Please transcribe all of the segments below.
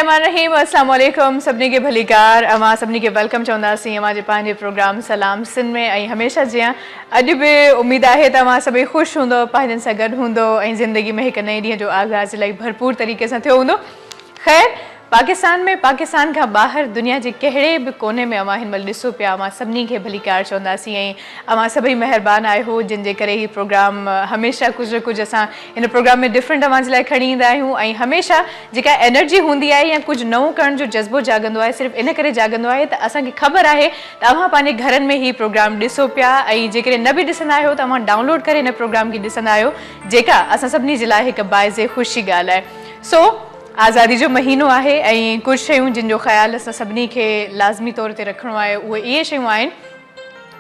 बिस्मिल्लाहिर्रहमानिर्रहीम। अस्सलाम वालेकुम सभिनी खे भलीकार। अवां सभिनी खे वेलकम चवंदासीं अवां जे पंहिंजे प्रोग्राम सलाम सिंध में। ऐं हमेशह जीअं अॼु बि उमेद आहे त अवां सभई ख़ुशि हूंदो, पंहिंजनि सां गॾु हूंदो ऐं ज़िंदगी में हिकु नए ॾींहं जो आगाज़ इलाही भरपूर तरीक़े सां थियो हूंदो। ख़ैर, पाकिस्तान में पाकिस्तान खां ॿाहिरि दुनिया जे कहिड़े बि कोने में अवां हिन महिल ॾिसो पिया, अवां सभिनी खे भलीकार चवंदासीं। ऐं अवां सभई महिरबानी आहियो जिन जे करे हीउ प्रोग्राम हमेशह कुझु न कुझु असां हिन प्रोग्राम में डिफरेंट अवां जे लाइ खणी ईंदा आहियूं। ऐं हमेशह जेका एनर्जी हूंदी आहे या कुझु नओं करण जो जज़्बो जाॻंदो आहे, सिर्फ़ु इन करे जाॻंदो आहे त असांखे ख़बर आहे त अवां पंहिंजे घरनि में हीउ प्रोग्राम ॾिसो पिया। ऐं जेकॾहिं न बि ॾिसंदा आहियो त अवां डाउनलोड करे हिन प्रोग्राम खे ॾिसंदा आहियो, जेका असां सभिनी जे लाइ हिकु बाइज़े ख़ुशी ॻाल्हि आहे। सो आज़ादी जो महीनो आहे ऐं कुझु शयूं जिन जो ख़्यालु असां सभिनी खे लाज़मी तौर ते रखिणो आहे, उहे इहे शयूं आहिनि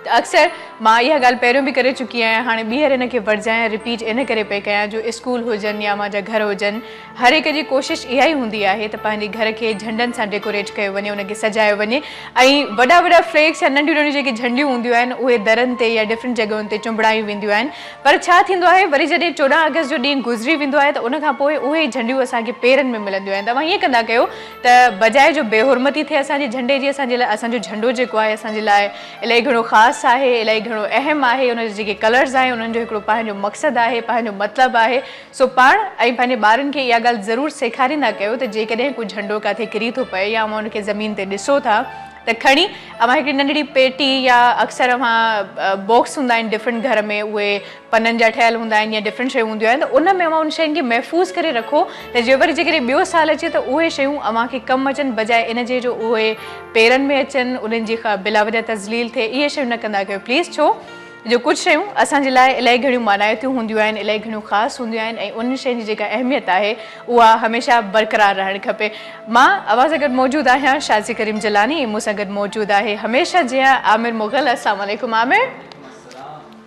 त अक्सर मां इहा ॻाल्हि पहिरियों बि करे चुकी आहियां, हाणे ॿीहर इन खे वरजायां, रिपीट इन करे पई कयां जो स्कूल हुजनि या मुंहिंजा घर हुजनि, हर हिक जी कोशिशि इहा ई हूंदी आहे त पंहिंजे घर खे झंडनि सां डेकोरेट कयो वञे, उनखे सजायो वञे। ऐं वॾा वॾा फ्लेक्स या नंढियूं नंढियूं जेके झंडियूं हूंदियूं आहिनि उहे दरनि ते या डिफरेंट जॻहियुनि ते चुंबड़ायूं वेंदियूं आहिनि। पर छा थींदो आहे, वरी जॾहिं 14 अगस्त जो ॾींहुं गुज़री वेंदो आहे त उनखां पोइ उहे झंडियूं असांखे पेरनि में मिलंदियूं आहिनि। तव्हां ईअं कंदा कयो त बजाए जो बेहुरमती थिए असांजे झंडे जी, असांजे लाइ असांजो झंडो जेको आहे असांजे लाइ इलाही घणो ख़ासि आहे, इलाही घणो अहम आहे। उन जे जेके कलर्स आहिनि उन्हनि जो हिकिड़ो पंहिंजो मक़सदु आहे, पंहिंजो मतिलबु आहे। सो पाण ऐं पंहिंजे ॿारनि खे इहा ॻाल्हि ज़रूरु सेखारींदा कयो त जेकॾहिं कोई झंडो किथे किरी थो पए या अवां उनखे ज़मीन ते ॾिसो था त खणी अवां हिकिड़ी नंढड़ी पेटी या अक्सर अवां बॉक्स हूंदा आहिनि डिफरेंट घर में, उहे पननि जा ठहियल हूंदा आहिनि या डिफरेंट शयूं हूंदियूं आहिनि, त उन में अवां उन शयुनि खे महफ़ूज़ करे रखो त जे वरी जेकॾहिं ॿियो साल अचे त उहे शयूं अवां खे कमु अचनि, बजाए इन जे जो उहे पेरनि में अचनि, उन्हनि जी बिला वजह तज़लील थिए। इहे शयूं न कंदा कयो प्लीज़, छो जो कुझु शयूं असांजे लाइ इलाही घणियूं मानाइतियूं हूंदियूं आहिनि, इलाही घणियूं ख़ासि हूंदियूं आहिनि ऐं उन शयुनि जी जेका अहमियत आहे उहा हमेशह बरक़रार रहणु खपे। मां अवां सां गॾु मौजूदु आहियां शाज़ी करीम जलानी, ऐं मूंसां गॾु मौजूदु आहे हमेशह जीअं आमिर मुग़ल। अस्सलाम वालेकुम आमिर,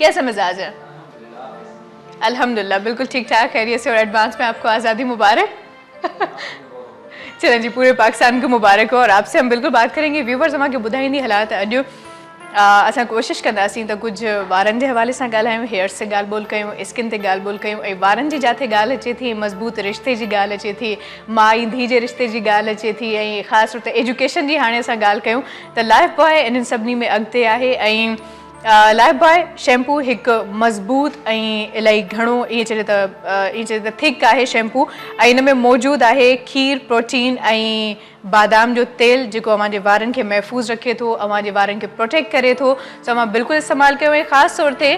कैसा मिजाज है? अल्हम्दुलिल्लाह बिल्कुल ठीक ठाक, खैरियत से और एडवांस में आपको आज़ादी मुबारक। चलें जी, पूरे पाकिस्तान को मुबारक हो। और आपसे हम बिल्कुल बात करेंगे, व्यूवर्स असांखे ॿुधाईंदी हालात अॼु असां कोशिशि कंदासीं त कुझु वारनि जे हवाले सां ॻाल्हायूं, हेयर्स ते ॻाल्हि ॿोल कयूं, स्किन ते ॻाल्हि ॿोल कयूं, ऐं वारनि जी जिथे ॻाल्हि अचे थी, मज़बूत रिश्ते जी ॻाल्हि अचे थी, माउ धीउ जे रिश्ते जी ॻाल्हि अचे थी, ऐं ख़ासि तौर ते एजुकेशन जी हाणे असां ॻाल्हि कयूं त लाइफ बॉय इन्हनि सभिनी में अॻिते आहे। ऐं लाइफ बॉय शैम्पू हिकु मज़बूत ऐं इलाही घणो ईअं चए त थिक आहे शैम्पू, ऐं इन में मौजूदु आहे खीर, प्रोटीन ऐं बादाम जो तेल, जेको अव्हांजे वारनि खे महफ़ूज़ रखे थो, अव्हांजे वारनि खे प्रोटेक्ट करे थो। सो अव्हां बिल्कुलु इस्तेमालु कयो। ऐं ख़ासि तौर ते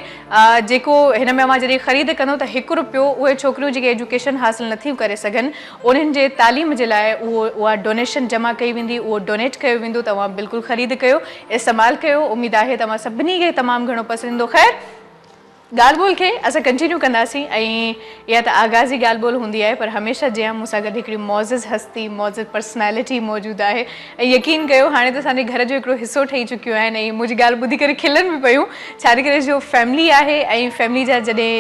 जेको हिन में अव्हां जॾहिं ख़रीद कंदो त ₹1 उहे छोकिरियूं जेके एजुकेशन हासिलु नथियूं करे सघनि उन्हनि जे तालीम जे लाइ उहा डोनेशन जमा कई वेंदी, उहो डोनेट कयो वेंदो, त अव्हां बिल्कुलु ख़रीद कयो, इस्तेमालु कयो। उमेद आहे त अव्हां सभिनी खे तमामु घणो पसंदि ईंदो। ख़ैर, ॻाल्हि ॿोल खे असां कंटिन्यू कंदासीं, ऐं इहा त आगाज़ी ॻाल्हि ॿोल हूंदी आहे, पर हमेशह जीअं मूंसां गॾु हिकिड़ी मौज़िज़ हस्ती, मौज़िज़ पर्सनैलिटी मौजूदु आहे। ऐं यकीन कयो हाणे त असांजे घर जो हिकिड़ो हिसो ठही चुकियो आहिनि, ऐं मुंहिंजी ॻाल्हि ॿुधी करे खिलनि बि पियूं, छाजे करे जो फैमिली आहे ऐं फैमिली जा जॾहिं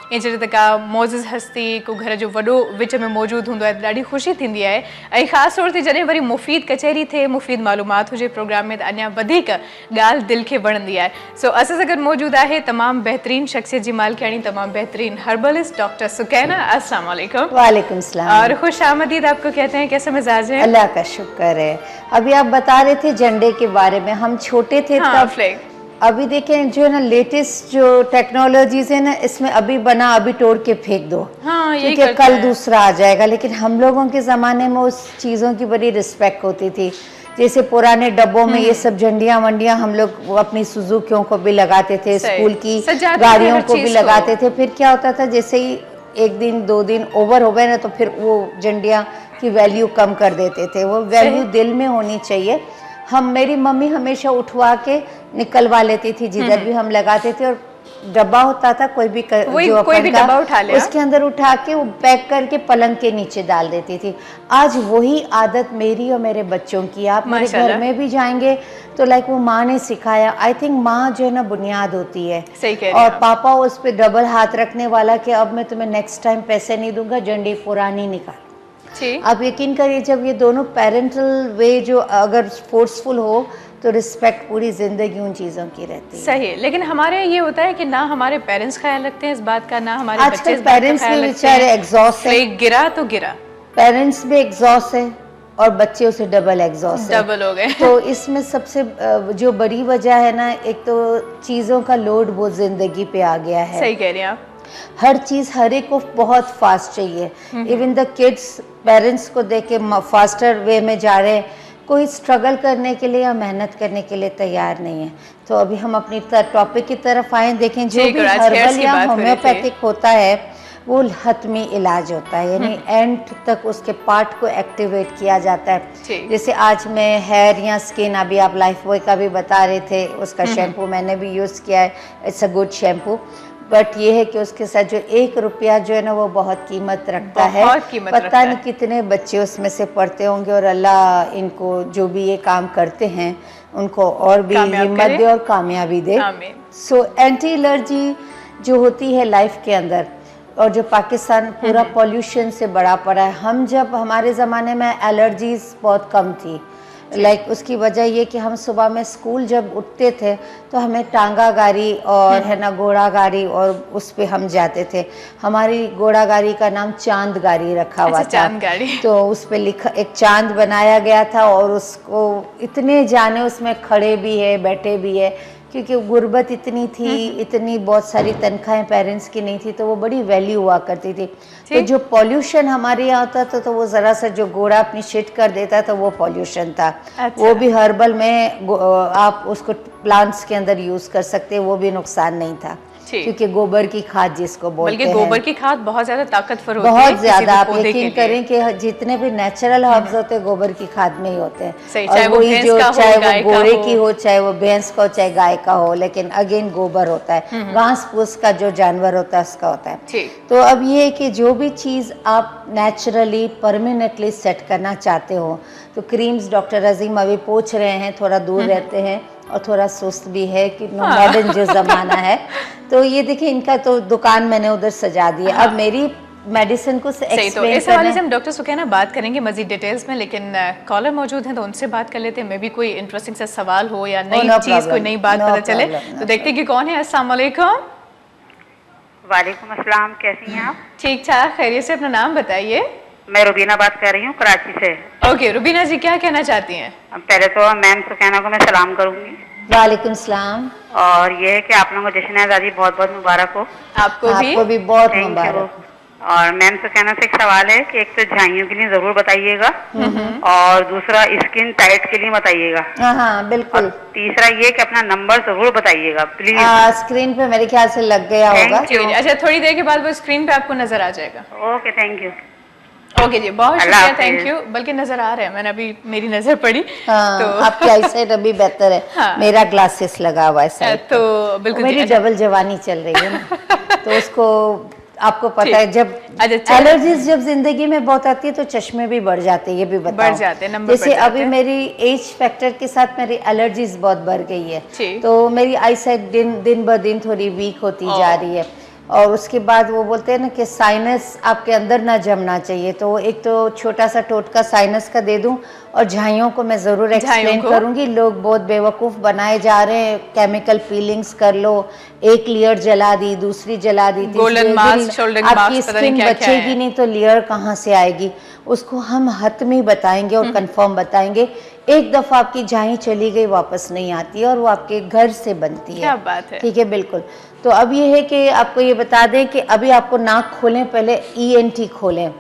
ईअं चए त का मौज़िज़ हस्ती को घर जो वॾो विच में मौजूदु हूंदो आहे त ॾाढी ख़ुशी थींदी आहे। ऐं ख़ासि तौर ते जॾहिं वरी मुफ़ीद कचहरी थिए, मुफ़ीद मालूमात हुजे प्रोग्राम में, त अञा वधीक ॻाल्हि दिलि खे वणंदी आहे। सो असां सां गॾु मौजूदु आहे तमामु बहितरीन शख्सियत जी मालिकाणी, तमाम बेहतरीन हर्बलिस्ट डॉक्टर सुकैना। अस्सलाम वालेकुम। वालेकुम सलाम और खुश आमदीद आपको कहते हैं, कैसे मिजाज है? अल्लाह का शुक्र है। अभी आप बता रहे थे झंडे के बारे में, हम छोटे थे तब फ्लैग। अभी देखें जो है ना लेटेस्ट जो टेक्नोलॉजीज है ना, इसमें अभी बना अभी तोड़ के फेंक दो, ठीक है, कल दूसरा आ जाएगा। लेकिन हम लोगों के ज़माने में उस चीज़ों की बड़ी रिस्पेक्ट होती थी। जैसे पुराने डब्बों में ये सब झंडियाँ वंडियाँ हम लोग अपनी सुजुकियों को भी लगाते थे, स्कूल की गाड़ियों को भी लगाते थे। फिर क्या होता था, जैसे ही 1 दिन 2 दिन ओवर हो गए ना, तो फिर वो झंडियाँ की वैल्यू कम कर देते थे। वो वैल्यू दिल में होनी चाहिए। मेरी मम्मी हमेशा उठवा के निकलवा लेती थी, जिधर भी हम लगाते थे, और डब्बा होता था कोई भी डब्बा उठा लिया, उसके अंदर उठा के वो पैक करके पलंग के नीचे डाल देती थी। आज वही आदत मेरी और मेरे बच्चों की। आप मेरे घर में भी जाएंगे तो लाइक वो माँ ने सिखाया। आई थिंक माँ जो है ना बुनियाद होती है। सही कह रही और पापा उस पर डबल हाथ रखने वाला कि अब मैं तुम्हें नेक्स्ट टाइम पैसे नहीं दूंगा, झंडी पुरानी निकाल। आप यकीन करिए, जब ये दोनों पेरेंटल वे जो अगर फोर्सफुल हो तो रिस्पेक्ट पूरी जिंदगी उन चीजों की रहती है। सही है, लेकिन हमारे ये होता है कि ना हमारे पेरेंट्स ख्याल रखते हैं इस बात का, ना हमारे बच्चे पेरेंट्स भी बेचारे एग्जॉस्ट है। गिरा तो गिरा, पेरेंट्स भी एग्जॉस्ट है, और बच्चे उसे डबल एग्जॉस्ट डबल हो गए। तो इसमें सबसे जो बड़ी वजह है ना, एक तो चीज़ों का लोड बहुत ज़िंदगी पे आ गया है। सही कह रही हैं आप। हर चीज़ हर एक को बहुत फास्ट चाहिए। इवन द किड्स पेरेंट्स को देख के फास्टर वे में जा रहे हैं, कोई स्ट्रगल करने के लिए या मेहनत करने के लिए तैयार नहीं है। तो अभी हम अपनी टॉपिक की तरफ आए, देखें जो भी हर्बल या होम्योपैथिक होता है वो हतमी इलाज होता है, यानी एंड तक उसके पार्ट को एक्टिवेट किया जाता है। जैसे आज मैं हेयर या स्किन, अभी आप लाइफ बॉय का भी बता रहे थे, उसका शैम्पू मैंने भी यूज़ किया है, it's a good shampoo. But ये है कि उसके साथ जो 1 रुपया जो है ना वो बहुत कीमत रखता है। पता नहीं कितने बच्चे उसमें से पढ़ते होंगे, और अल्लाह इनको जो भी ये काम करते हैं उनको और भी हिम्मत दे और कामयाबी दे। सो एंटी एलर्जी जो होती है लाइफ के अंदर, और जो पाकिस्तान पूरा पॉल्यूशन से बड़ा पड़ा है, हम जब हमारे ज़माने में एलर्जीज बहुत कम थी। लाइक उसकी वजह ये कि हम सुबह में स्कूल जब उठते थे तो हमें टांगा गाड़ी और है ना घोड़ा गाड़ी, और उस पे हम जाते थे। हमारी घोड़ा गाड़ी का नाम चांद गाड़ी रखा हुआ था। चांद गाड़ी। तो उस पे लिखा, एक चांद बनाया गया था, और उसको इतने जाने उसमें खड़े भी है बैठे भी है, क्योंकि गुर्बत इतनी थी, इतनी बहुत सारी तनख्वाहें पेरेंट्स की नहीं थी, तो वो बड़ी वैल्यू हुआ करती थी। तो जो पॉल्यूशन हमारे यहाँ होता था, तो वो ज़रा सा जो घोड़ा अपनी शिट कर देता था वो पॉल्यूशन था। अच्छा। वो भी हर्बल में आप उसको प्लांट्स के अंदर यूज़ कर सकते, वो भी नुकसान नहीं था, क्योंकि गोबर की खाद जिसको बोलते हैं। बल्कि गोबर की खाद बहुत ज्यादा ताकतवर होती है, बहुत ज्यादा। आप यकीन करें कि जितने भी नेचुरल हर्ब्स होते हैं गोबर की खाद में ही होते हैं। और वही जो चाहे वो घोड़े की हो, चाहे वो भैंस का हो, चाहे गाय का हो, लेकिन अगेन गोबर होता है, घास फूस का जो जानवर होता है उसका होता है। तो अब ये है कि जो भी चीज़ आप नेचुरली परमानेंटली सेट करना चाहते हो, तो क्रीम्स डॉक्टर अजीम अभी पूछ रहे हैं, थोड़ा दूर रहते हैं और थोड़ा सुस्त भी है कि मॉडर्न जो ज़माना है। तो ये देखिए, इनका तो दुकान मैंने उधर सजा दिया। अब मेरी मेडिसिन को एक्सप्लेन तो इस हवाले से हम डॉक्टर सुकैना बात करेंगे मजीद डिटेल्स में, लेकिन कॉलर मौजूद हैं तो उनसे बात कर लेते हैं। मे भी कोई इंटरेस्टिंग सा सवाल हो या नई चीज़, कोई नई बात पता चले, तो देखते हैं कि कौन है। अस्सलाम वालेकुम। वालेकुम अस्सलाम, कैसी हैं आप? ठीक ठाक, खैरियत से। अपना नाम बताइए। मैं रुबीना बात कर रही हूँ कराची से। ओके रुबीना जी, क्या कहना चाहती हैं? पहले तो मैम सुकैना को मैं सलाम करूंगी। वालेकुम सलाम। और ये है कि आप लोगों को जश्न आज़ादी बहुत बहुत मुबारक हो। आपको भी बहुत मुबारक। और मैम सुकैना से एक सवाल है कि एक तो झाइयों के लिए जरूर बताइएगा, और दूसरा स्किन टाइट के लिए बताइएगा। हाँ बिल्कुल। तीसरा ये कि अपना नंबर जरूर बताइएगा प्लीज। स्क्रीन पे मेरे ख्याल से लग गया होगा। अच्छा, थोड़ी देर के बाद वो स्क्रीन पे आपको नजर आ जाएगा। Okay, thank you. ओके जी, बहुत शुक्रिया, थैंक यू। बल्कि नजर आ रहे हैं, मैंने अभी मेरी नजर पड़ी। हाँ, तो आपकी आईसाइट अभी बेहतर है। हाँ, मेरा ग्लासेस लगा हुआ है, तो बिल्कुल मेरी डबल जवानी चल रही है ना। तो उसको आपको पता है, जब एलर्जीज जब जिंदगी में बहुत आती है तो चश्मे भी बढ़ जाते हैं, ये भी बताओ। बढ़ जाते हैं, नंबर जैसे अभी मेरी एज फैक्टर के साथ मेरी एलर्जीज बहुत बढ़ गई है, तो मेरी आईसाइट दिन ब दिन थोड़ी वीक होती जा रही है। और उसके बाद वो बोलते हैं ना कि साइनस आपके अंदर ना जमना चाहिए, तो एक तो छोटा सा टोटका साइनस का दे दूं, और झाइयों को मैं ज़रूर एक्सप्लेन करूंगी। लोग बहुत बेवकूफ़ बनाए जा रहे हैं, केमिकल पीलिंग्स कर लो, एक लेयर जला दी, दूसरी जला दी, आपकी स्किन बचेगी नहीं तो लेयर कहाँ से आएगी। उसको हम हतमी बताएंगे और कंफर्म बताएंगे। एक दफ़ा आपकी झाई चली गई वापस नहीं आती है, और वो आपके घर से बनती है। क्या बात है। ठीक है, बिल्कुल। तो अब ये है कि आपको ये बता दें कि अभी आपको नाक खोलें, पहले ENT खोलें।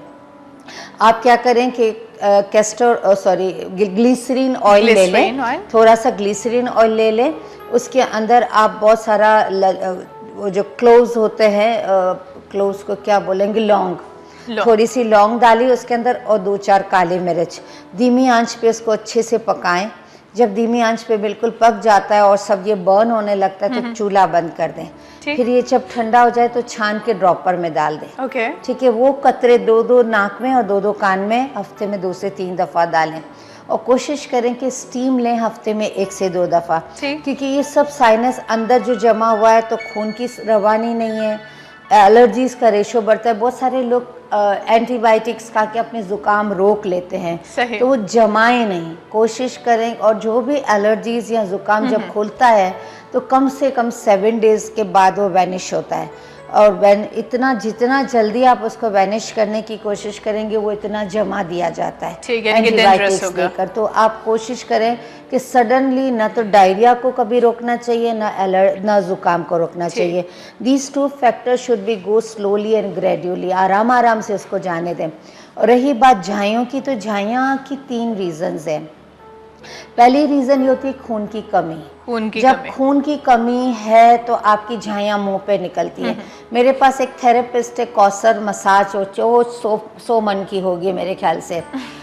आप क्या करें कि ग्लिसरीन ऑयल ले लें, थोड़ा सा ग्लिसरीन ऑयल ले लें। उसके अंदर आप बहुत सारा वो जो क्लोव्स होते हैं, क्लोव्स को क्या बोलेंगे, लौंग, थोड़ी सी लौंग डाली उसके अंदर, और 2-4 काली मिर्च। धीमी आंच पे उसको अच्छे से पकाएं। जब धीमी आंच पे बिल्कुल पक जाता है और सब ये बर्न होने लगता है, तो चूल्हा बंद कर दें। फिर ये जब ठंडा हो जाए तो छान के ड्रॉपर में डाल दें। ओके, ठीक है। वो कतरे 2-2 नाक में और 2-2 कान में हफ्ते में 2 से 3 दफ़ा डालें, और कोशिश करें कि स्टीम लें हफ्ते में 1 से 2 दफ़ा, क्योंकि ये सब साइनस अंदर जो जमा हुआ है, तो खून की रवानी नहीं है, एलर्जीज का रेशो बढ़ता है। बहुत सारे लोग एंटीबायोटिक्स खा के अपने ज़ुकाम रोक लेते हैं, तो वो जमाए नहीं, कोशिश करें। और जो भी एलर्जीज या ज़ुकाम जब खुलता है तो कम से कम 7 डेज़ के बाद वो वैनिश होता है। और इतना जितना जल्दी आप उसको वैनिश करने की कोशिश करेंगे वो इतना जमा दिया जाता है एंटीबायोटिक्स देकर। तो आप कोशिश करें कि सडनली ना तो डायरिया को कभी रोकना चाहिए ना जुकाम को रोकना चाहिए। These 2 factors should be go slowly and gradually, आराम आराम से उसको जाने दें। और रही बात झाइयों की, तो झाइयाँ की 3 रीजंस हैं। पहली रीज़न ये होती है खून की कमी। जब खून की कमी है तो आपकी झाइयाँ मुंह पे निकलती है। मेरे पास एक थेरेपिस्ट है, कौसर मसाज, वो 100 मन की होगी मेरे ख्याल से।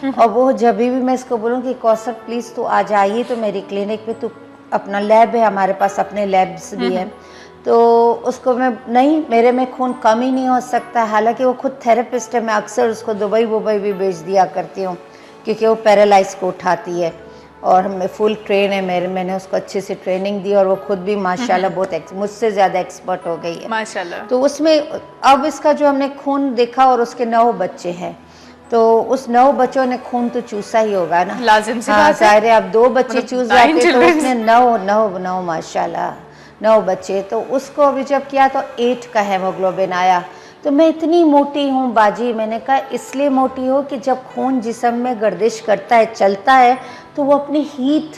और वो जब भी मैं इसको बोलूँ कि कौसर प्लीज़ तू आ जाइए तो मेरी क्लिनिक पे, तू अपना लैब है, हमारे पास अपने लैब्स भी हैं, तो उसको मैं नहीं, मेरे में खून कम ही नहीं हो सकता। हालांकि वो खुद थेरेपिस्ट है, मैं अक्सर उसको दुबई भी भेज दिया करती हूँ क्योंकि वो पैरालाइज को उठाती है और हमें फुल ट्रेन है। मैंने उसको अच्छे से ट्रेनिंग दी और वो खुद भी माशाल्लाह बहुत मुझसे ज़्यादा एक्सपर्ट हो गई है माशाल्लाह। तो उसमें अब इसका जो हमने खून देखा और उसके 9 बच्चे हैं, तो उस 9 बच्चों ने खून तो चूसा ही होगा ना, लाजिम सी बात है। जाहिर है, अब 2 बच्चे चूस जाते तो उसने 9 माशाल्लाह 9 बच्चे। तो उसको अभी जब किया तो 8 का हेमोग्लोबिन आया। तो मैं इतनी मोटी हूँ बाजी, मैंने कहा इसलिए मोटी हो कि जब खून जिस्म में गर्दिश करता है, चलता है, तो वो अपनी हीट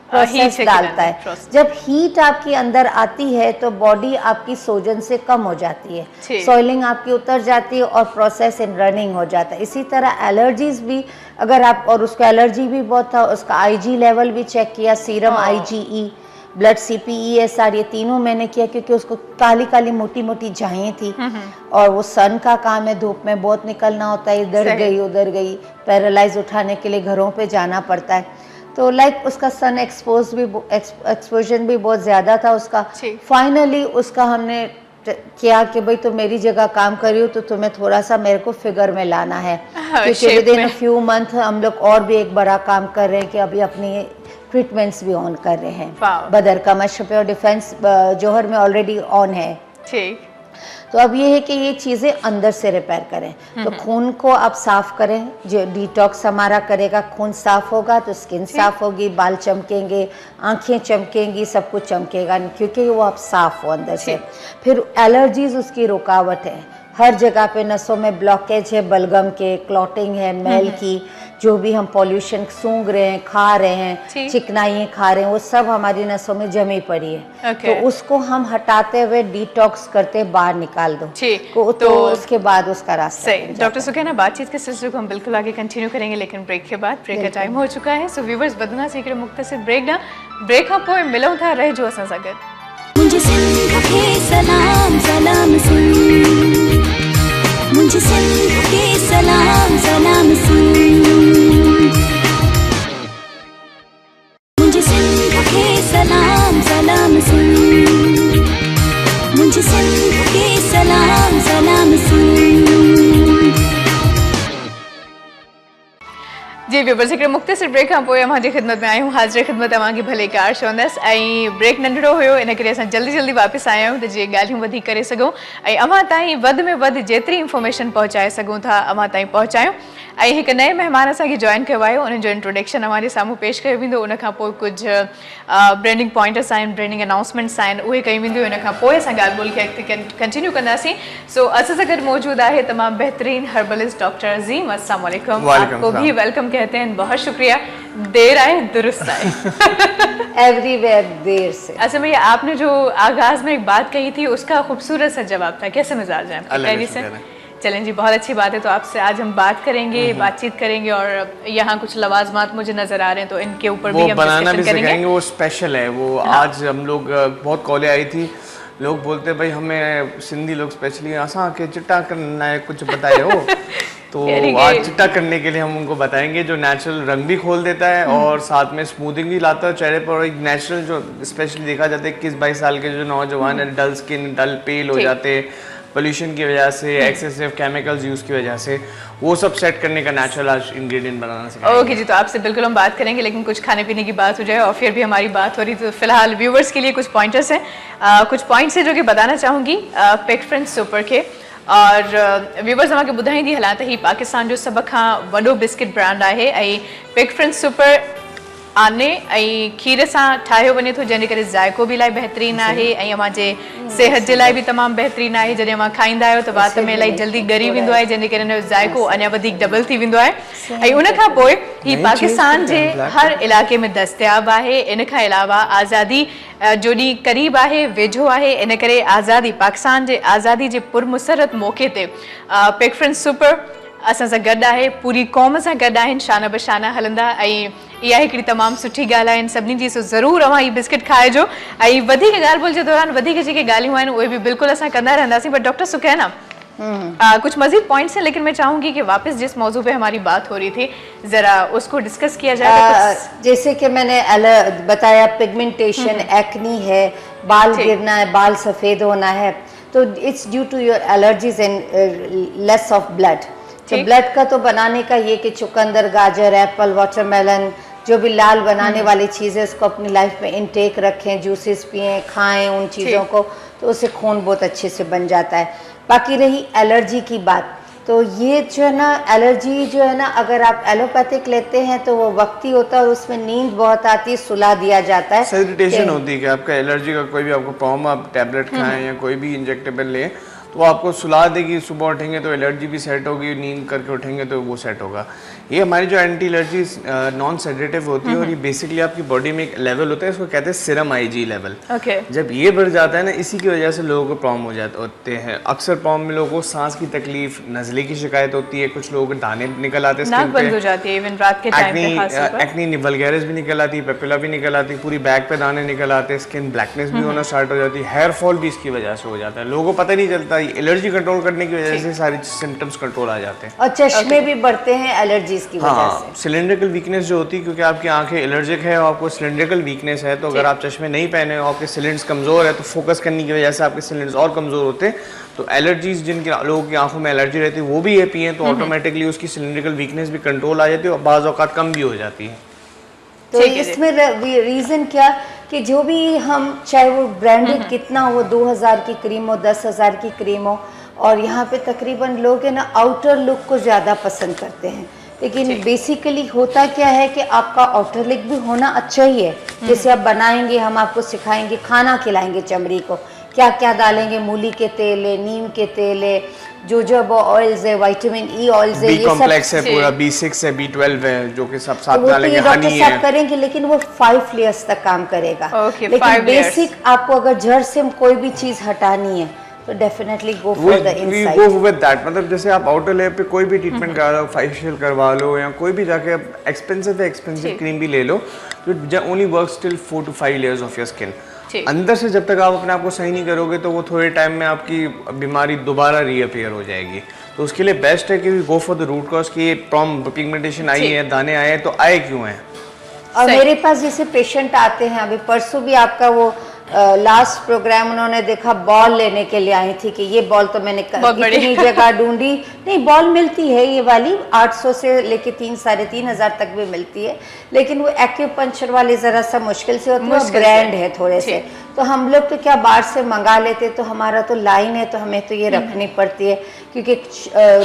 प्रोसेस डालता है। जब हीट आपकी अंदर आती है तो बॉडी आपकी सोजन से कम हो जाती है, सॉइलिंग आपकी उतर जाती है और प्रोसेस इन रनिंग हो जाता है। इसी तरह एलर्जीज भी, अगर आप, और उसको एलर्जी भी बहुत था, उसका आईजी लेवल भी चेक किया, सीरम IgE, ब्लड CPESR, ये तीनों मैंने किया क्योंकि उसको काली काली मोटी मोटी झाइयाँ थी और वो सन का काम है, धूप में बहुत निकलना होता है, इधर गई उधर गई, पैरालाइज उठाने के लिए घरों पे जाना पड़ता है। तो लाइक उसका सन एक्सपोजर भी बहुत ज़्यादा था उसका। फाइनली उसका हमने किया कि भाई तो मेरी जगह काम कर रही हो तो तुम्हें थोड़ा सा मेरे को फिगर में लाना है, क्योंकि with in a few month हम लोग और भी एक बड़ा काम कर रहे हैं कि अभी अपनी ट्रीटमेंट्स भी ऑन कर रहे हैं। बदर का मशरफ और डिफेंस जौहर में ऑलरेडी ऑन है। ठीक। तो अब ये है कि ये चीज़ें अंदर से रिपेयर करें। तो खून को आप साफ करें, जो डिटॉक्स हमारा करेगा, खून साफ होगा तो स्किन साफ होगी, बाल चमकेंगे, आंखें चमकेंगी, सब कुछ चमकेगा, क्योंकि वो आप साफ हो अंदर से। फिर एलर्जीज उसकी रुकावट है, हर जगह पे नसों में ब्लॉकेज है, बलगम के, क्लॉटिंग है, मैल की, जो भी हम पॉल्यूशन सूंघ रहे हैं, खा रहे हैं, चिकनाइयाँ खा रहे हैं, वो सब हमारी नसों में जमी पड़ी है। तो उसको हम हटाते हुए डिटॉक्स करते बाहर निकाल दो, तो उसके बाद उसका रास्ता। सही। डॉक्टर सुकैना, बातचीत के सिलसिले को हम बिल्कुल आगे कंटिन्यू करेंगे, लेकिन ब्रेक के बाद, ब्रेक का टाइम हो चुका है। सो व्यूअर्स, बदना से हिकिड़ो मुख़्तसिर ब्रेक ना, ब्रेक खां पोइ मिलूं था, रहिजो असां सां गॾु। मुंहिंजे सिंध खे सलाम सलाम सुन, मुंहिंजे सिंध खे सलाम सलाम सुन, मुंहिंजे सिंध खे सलाम सलाम सुन, मुंहिंजे सिंध खे सलाम सलाम सुन। जी व्यूअर्स, हिकिड़े मुख़्तसिर ब्रेक खां पोइ अमां जी ख़िदमत में आहियूं, हाज़िर ख़िदमत तव्हांखे भलेकार चवंदसि। ऐं ब्रेक नंढड़ो हुयो, इन करे असां जल्दी जल्दी वापसि आया आहियूं त जीअं ॻाल्हियूं वधीक करे सघूं ऐं अवां ताईं वधि में वधि जेतिरी इंफॉर्मेशन पहुचाए सघूं था अवां ताईं पहुचायूं। ऐं हिकु नए महिमान असांखे जॉइन कयो आहे, उन्हनि जो इंट्रोडक्शन अवां जे साम्हूं पेश कयो वेंदो। उन खां पोइ कुझु ब्रांडिंग पॉइंटर्स आहिनि, ब्रांडिंग अनाउंसमेंट्स आहिनि, उहे कयूं वेंदियूं। इन खां पोइ असां ॻाल्हि ॿोल खे अॻिते कंटिन्यू कंदासीं। सो असां सां गॾु मौजूदु आहे तमामु बहितरीन हर्बलिस्ट डॉक्टर अज़ीम। अस्सलाम वालेकुम, आपको भी वेलकम कहते हैं, बहुत शुक्रिया। देर आए दुरुस्त आए। एवरीवेयर देर से। अच्छा भैया, आपने जो आगाज में एक बात कही थी उसका खूबसूरत सा जवाब था, कैसे मिजाज है आपके? चलें जी, बहुत अच्छी बात है। तो आपसे आज हम बात करेंगे, बातचीत करेंगे और यहाँ कुछ लवाजमात मुझे नजर आ रहे हैं तो इनके ऊपर भी हम बनाना भी सिखाएंगे। वो स्पेशल है वो। आज हम लोग बहुत कॉलें आई थी, लोग बोलते भाई हमें सिंधी लोग स्पेशली असा के चिट्टा करना है, कुछ बताए हो तो आज चिट्टा करने के लिए हम उनको बताएंगे, जो नेचुरल रंग भी खोल देता है और साथ में स्मूथिंग भी लाता है चेहरे पर। एक नेचुरल जो स्पेशली देखा जाता है 21-22 साल के जो नौजवान है, डल स्किन, डल पेल हो जाते हैं पोल्यूशन की वजह से, एक्सेसिव केमिकल्स यूज़ की वजह से, वो सब सेट करने का नेचुरल आज इंग्रेडिएंट बनाना सिखाएंगे। ओके जी, तो आपसे बिल्कुल हम बात करेंगे, लेकिन कुछ खाने पीने की बात हो जाए और फिर भी हमारी बात हो रही। तो फिलहाल व्यूवर्स के लिए कुछ पॉइंटर्स हैं, कुछ पॉइंट्स हैं जो कि बताना चाहूँगी पिक फ्रेंड्स सुपर के। और व्यूवर्स असांखे ॿुधाईंदी हलां त ही पाकिस्तान जो सभ खां वॾो बिस्किट ब्रांड आहे ऐं पिक फ्रेंड्स सुपर आने ऐं खीर सां ठाहियो वञे थो जंहिंजे करे ज़ाइको बि इलाही बहितरीनु आहे ऐं अमां जे सिहत जे लाइ बि तमामु बहितरीनु आहे। जॾहिं अमां खाईंदा आहियो त वात में इलाही जल्दी ॻरी वेंदो आहे जंहिंजे करे हिन जो ज़ाइको अञा वधीक डबल थी वेंदो आहे। ऐं उन खां पोइ हीउ पाकिस्तान जे हर इलाइक़े में दस्तियाबु आहे। इन खां अलावा आज़ादी जो ॾींहुं क़रीब आहे, वेझो आहे, इन करे आज़ादी पाकिस्तान जे आज़ादी जे पुरमुसरत मौक़े ते पिग फ्रेंड्स सुपर असां सां गॾु आहे, पूरी क़ौम सां गॾु आहिनि, शान बशाना हलंदा। ऐं इहा हिकिड़ी तमामु सुठी ॻाल्हि आहे सभिनी जी। सो ज़रूरु अवां हीउ बिस्किट खाइजो। ऐं वधीक ॻाल्हि ॿोल जे दौरान वधीक जेके ॻाल्हियूं आहिनि उहे बि बिल्कुलु असां कंदा रहंदासीं। बट डॉक्टर सुकैना, कुछ मजीद पॉइंट्स हैं, लेकिन मैं चाहूंगी कि वापस जिस मौजू पे हमारी बात हो रही थी जरा उसको डिस्कस किया जाए। जैसे कि मैंने बताया पिगमेंटेशन, एक्नी है, बाल गिरना है, बाल सफ़ेद होना है, तो it's due to your allergies and less of blood. तो ब्लड का तो बनाने का ये कि चुकंदर, गाजर, एप्पल, वाटरमेलन, जो भी लाल बनाने वाली चीज़ें उसको अपनी लाइफ में इनटेक रखें, जूसेस पिएं, खाएं उन चीज़ों को, तो उससे खून बहुत अच्छे से बन जाता है। बाकी रही एलर्जी की बात, तो ये जो है ना एलर्जी जो है ना, अगर आप एलोपैथिक लेते हैं तो वो वक्ती होता है और उसमें नींद बहुत आती है, सुला दिया जाता है, सेडिटेशन होती है कि आपका एलर्जी का कोई भी आपको प्रॉब्लम, आप टैबलेट खाएं या कोई भी इंजेक्टेबल लें तो आपको सुला देगी, सुबह उठेंगे तो एलर्जी भी सेट होगी, नींद करके उठेंगे तो वो सेट होगा। ये हमारी जो एंटी एलर्जी नॉन सेडेटिव होती है और ये बेसिकली आपकी बॉडी में एक लेवल होता है, इसको कहते हैं सीरम आईजी लेवल। जब ये बढ़ जाता है ना, इसी की वजह से लोगों को प्रॉब्लम हो जाते होते हैं। अक्सर प्रॉब्लम में लोगों को सांस की तकलीफ, नज़ले की शिकायत होती है, कुछ लोगों को दाने निकल आते हैं, नाक बंद हो जाती है, इवन रात के टाइम पे खास तौर पर एक्नी वल्गैरिस भी निकल आती है, पेपिला भी निकल आती है, पूरी बैक पे दाने निकल आते हैं, स्किन ब्लैकनेस भी होना स्टार्ट हो जाती है, हेयर फॉल भी इसकी वजह से हो जाता है। लोगों को पता नहीं चलता, एलर्जी कंट्रोल करने की वजह से सारे सिम्टम्स कंट्रोल आ जाते हैं। और चश्मे भी बढ़ते हैं एलर्जीज की वजह से। सिलेंड्रिकल वीकनेस जो होती है, क्योंकि आपकी आंखें एलर्जिक है और आपको सिलेंड्रिकल वीकनेस है, तो अगर आप चश्मे नहीं पहने और आपके सिलेंड्स कमज़ोर है तो फोकस करने की वजह से आपके सिलेंड्स और कमज़ोर होते हैं। तो एलर्जीज जिनके लोगों की आंखों में एलर्जी रहती है वो भी ये पिए तो ऑटोमेटिकली उसकी सिलेंड्रिकल वीकनेस भी कंट्रोल आ जाती है और बाज़ औक़ात कम भी हो जाती है। तो इसमें रीज़न क्या कि जो भी हम, चाहे वो ब्रांडेड कितना हो, 2000 की क्रीम हो, 10,000 की क्रीम हो, और यहाँ पे तकरीबन लोग है ना आउटर लुक को ज़्यादा पसंद करते हैं, लेकिन बेसिकली होता क्या है कि आपका आउटर लुक भी होना अच्छा ही है। जैसे आप बनाएंगे, हम आपको सिखाएंगे, खाना खिलाएंगे चमड़ी को, क्या क्या डालेंगे, मूली के तेल है, नीम के तेल है, जोजोबा ऑयल्स है, विटामिन ई ऑयल्स है, ये कॉम्प्लेक्स है, पूरा B6 है, B12 है, जो कि सब साथ डालेंगे, हनी है, सब करेंगे, लेकिन वो 5 लेयर्स तक काम करेगा। लेकिन बेसिक आपको अगर जड़ से कोई भी चीज हटानी है तो definitely go for the inside, go with that. मतलब जैसे आप आउटर लेयर पे कोई भी ट्रीटमेंट करा लो, फेशियल करवा लो या कोई भी जाके एक्सपेंसिव क्रीम भी ले लो, तो only works till 4 to 5 layers of your skin. अंदर से जब तक आप अपने आप को सही नहीं करोगे तो वो थोड़े टाइम में आपकी बीमारी दोबारा रीअपियर हो जाएगी। तो उसके लिए बेस्ट है कि go for the root cause की पिगमेंटेशन आई है, दाने आए तो आए क्यों हैं। और मेरे पास जैसे पेशेंट आते हैं, अभी परसों भी आपका वो लास्ट प्रोग्राम उन्होंने देखा, बॉल लेने के लिए आई थी कि ये बॉल तो मैंने इतनी जगह ढूंढी, नहीं बॉल मिलती है ये वाली 800 से लेके 3,500 तक भी मिलती है, लेकिन वो एक्यूपंक्चर वाली जरा सा मुश्किल से होती है, ब्रांड है थोड़े से, तो हम लोग तो क्या बाहर से मंगा लेते, तो हमारा तो लाइन है, तो हमें तो ये रखनी पड़ती है, क्योंकि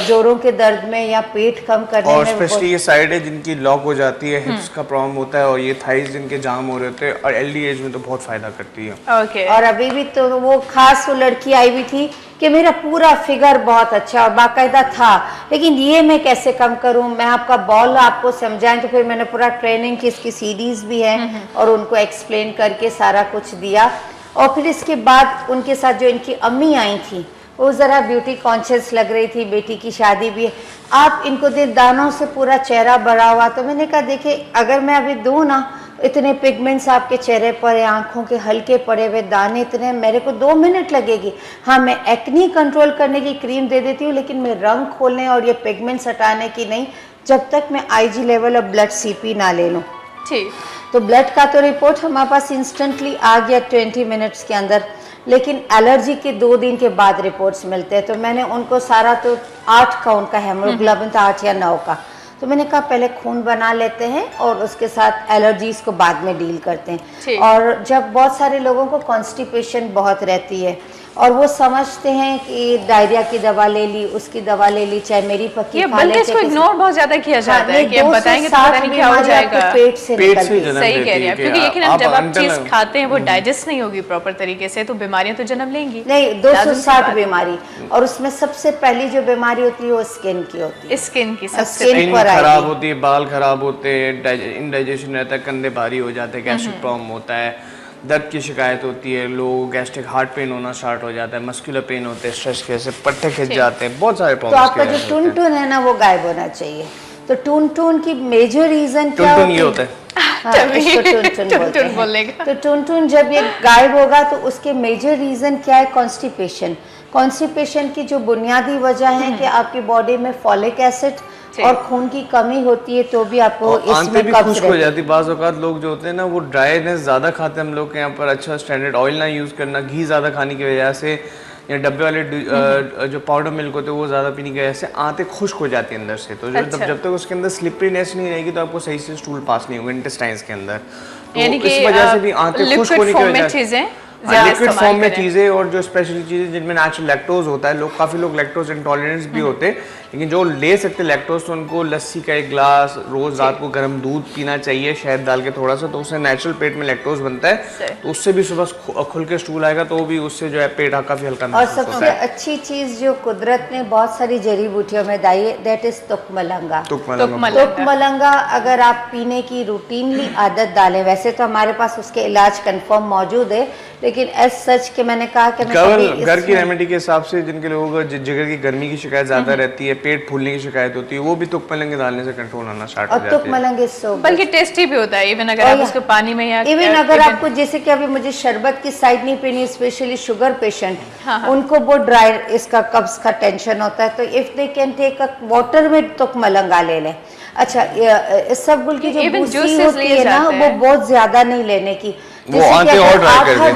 जोड़ों के दर्द में या पेट कम करने और में, स्पेशली ये साइड है जिनकी लॉक हो जाती है, हिप्स का प्रॉब्लम होता है, और ये थाइज जिनके जाम हो रहे होते हैं, और एल्डी एज में तो बहुत फायदा करती है। और अभी भी तो वो खास वो लड़की आई हुई थी कि मेरा पूरा फिगर बहुत अच्छा और बाकायदा था, लेकिन ये मैं कैसे कम करूं, मैं आपका बॉल आपको समझाएं, तो फिर मैंने पूरा ट्रेनिंग की, इसकी सीडीज भी हैं और उनको एक्सप्लेन करके सारा कुछ दिया। और फिर इसके बाद उनके साथ जो इनकी अम्मी आई थी, वो ज़रा ब्यूटी कॉन्शियस लग रही थी, बेटी की शादी भी है, आप इनको दे, दानों से पूरा चेहरा भरा हुआ, तो मैंने कहा देखिए अगर मैं अभी दूँ ना, इतने पिगमेंट्स आपके चेहरे पर, आंखों के हल्के पड़े हुए दाने इतने, मेरे को 2 मिनट लगेगी, हाँ मैं एक्नी कंट्रोल करने की क्रीम दे देती हूँ, लेकिन मैं रंग खोलने और ये पिगमेंट्स हटाने की नहीं, जब तक मैं IG लेवल और ब्लड CP ना ले लूँ। ठीक, तो ब्लड का तो रिपोर्ट हमारे पास इंस्टेंटली आ गया 20 मिनट्स के अंदर, लेकिन एलर्जी के 2 दिन के बाद रिपोर्ट्स मिलते हैं। तो मैंने उनको सारा, तो 8 का उनका हेमोग्लोबिन था, 8 या 9 का, तो मैंने कहा पहले खून बना लेते हैं और उसके साथ एलर्जीज को बाद में डील करते हैं। और जब बहुत सारे लोगों को कॉन्स्टिपेशन बहुत रहती है, और वो समझते हैं कि डायरिया की दवा ले ली, उसकी दवा ले ली, चाहे मेरी पक्की खा ले। इसको इग्नोर बहुत ज्यादा किया जाता है कि अब बताएंगे तो पता नहीं क्या हो जाएगा, पेट से सही कह रही हैं, क्योंकि लेकिन जब आप चीज खाते हैं वो डाइजेस्ट नहीं होगी प्रॉपर तरीके से तो बीमारियां तो जन्म लेंगी। नहीं, 260 बीमारी, और उसमें सबसे पहली जो बीमारी होती है वो स्किन की होती है। स्किन की सबसे स्किन खराब होती है, बाल खराब होते हैं, इंडाइजेशन रहता है, कंधे भारी हो जाते हैं, गैस्ट्रिक प्रॉब्लम होता है, दर्द की शिकायत होती है, लोग गैस्ट्रिक हार्ट पेन होना स्टार्ट हो जाता है, मस्कुलर पेन होते हैं, स्ट्रेस की वजह से पट्टे खिंच जाते हैं, बहुत सारे प्रॉब्लम। तो आपका जो टून है ना वो गायब होना चाहिए। तो टून की मेजर रीजन क्या होता है? टून बोलेगा। तो टून जब ये गायब होगा तो उसके मेजर रीजन क्या है? कॉन्स्टिपेशन। कॉन्स्टिपेशन की जो बुनियादी वजह है कि आपकी बॉडी में फॉलिक एसिड और खून की कमी होती है, तो भी आपको इसमें भी खुश्क हो जाती है। बाज़ औक़ात लोग जो होते हैं ना वो ड्राईनेस ज़्यादा खाते हैं, हम लोग के यहाँ पर अच्छा स्टैंडर्ड ऑयल ना यूज़ करना, घी ज़्यादा खाने की वजह से, या डब्बे वाले जो पाउडर मिल्क होते हैं वो ज़्यादा पीने की वजह से आंतें खुश्क हो जाती है अंदर से। तो जब तक उसके अंदर स्लिपरीनेस नहीं रहेगी तो आपको सही से स्टूल पास नहीं होगा इंटेस्टाइन्स के अंदर। तो इस वजह से भी आंतें खुश्क होने की वजह से लिक्विड फॉर्म में चीजें, और जो स्पेशल चीजें जिनमें नेचुरल लैक्टोज होता है, लोग काफी लोग लैक्टोज इंटॉलरेंस भी होते हैं, लेकिन जो ले सकते लैक्टोज तो उनको लस्सी का एक ग्लास रोज रात को गर्म दूध पीना चाहिए शहद डाल के थोड़ा सा, तो उससे नेचुरल पेट में लैक्टोज बनता है, तो उससे भी सुबह खुल के स्टूल आएगा, तो भी उससे जो है पेट काफी हल्का महसूस होता है। और सबसे अच्छी चीज जो कुदरत ने बहुत सारी जड़ी बूटियों में दी है, दैट इज तुकमलंगा। तुकमलंगा अगर आप पीने की रूटीनली आदत डालें, वैसे तो हमारे पास उसके इलाज कंफर्म मौजूद है, लेकिन एज सच के मैंने कहा कि घर की रेमेडी के हिसाब से जिनके लोगों को जिगर की गर्मी की शिकायत ज्यादा रहती है, पेट फूलने की शिकायत होती है, वो भी तुकमलंगे डालने से कंट्रोल होना स्टार्ट हो जाता है। तुकमलंगे बल्कि टेस्टी भी होता है, इवन अगर आप उसको पानी में या अगर आपको जैसे कि अभी मुझे शरबत की साइड नहीं पीनी, स्पेशली शुगर पेशेंट उनको बहुत ड्राई इसका कब्ज का टेंशन होता है, तो if they can take a water में तुकमलंगा ले लें। अच्छा, इसबगुल की जो बूसी होती है ना वो बहुत ज्यादा नहीं लेने की, जैसे कि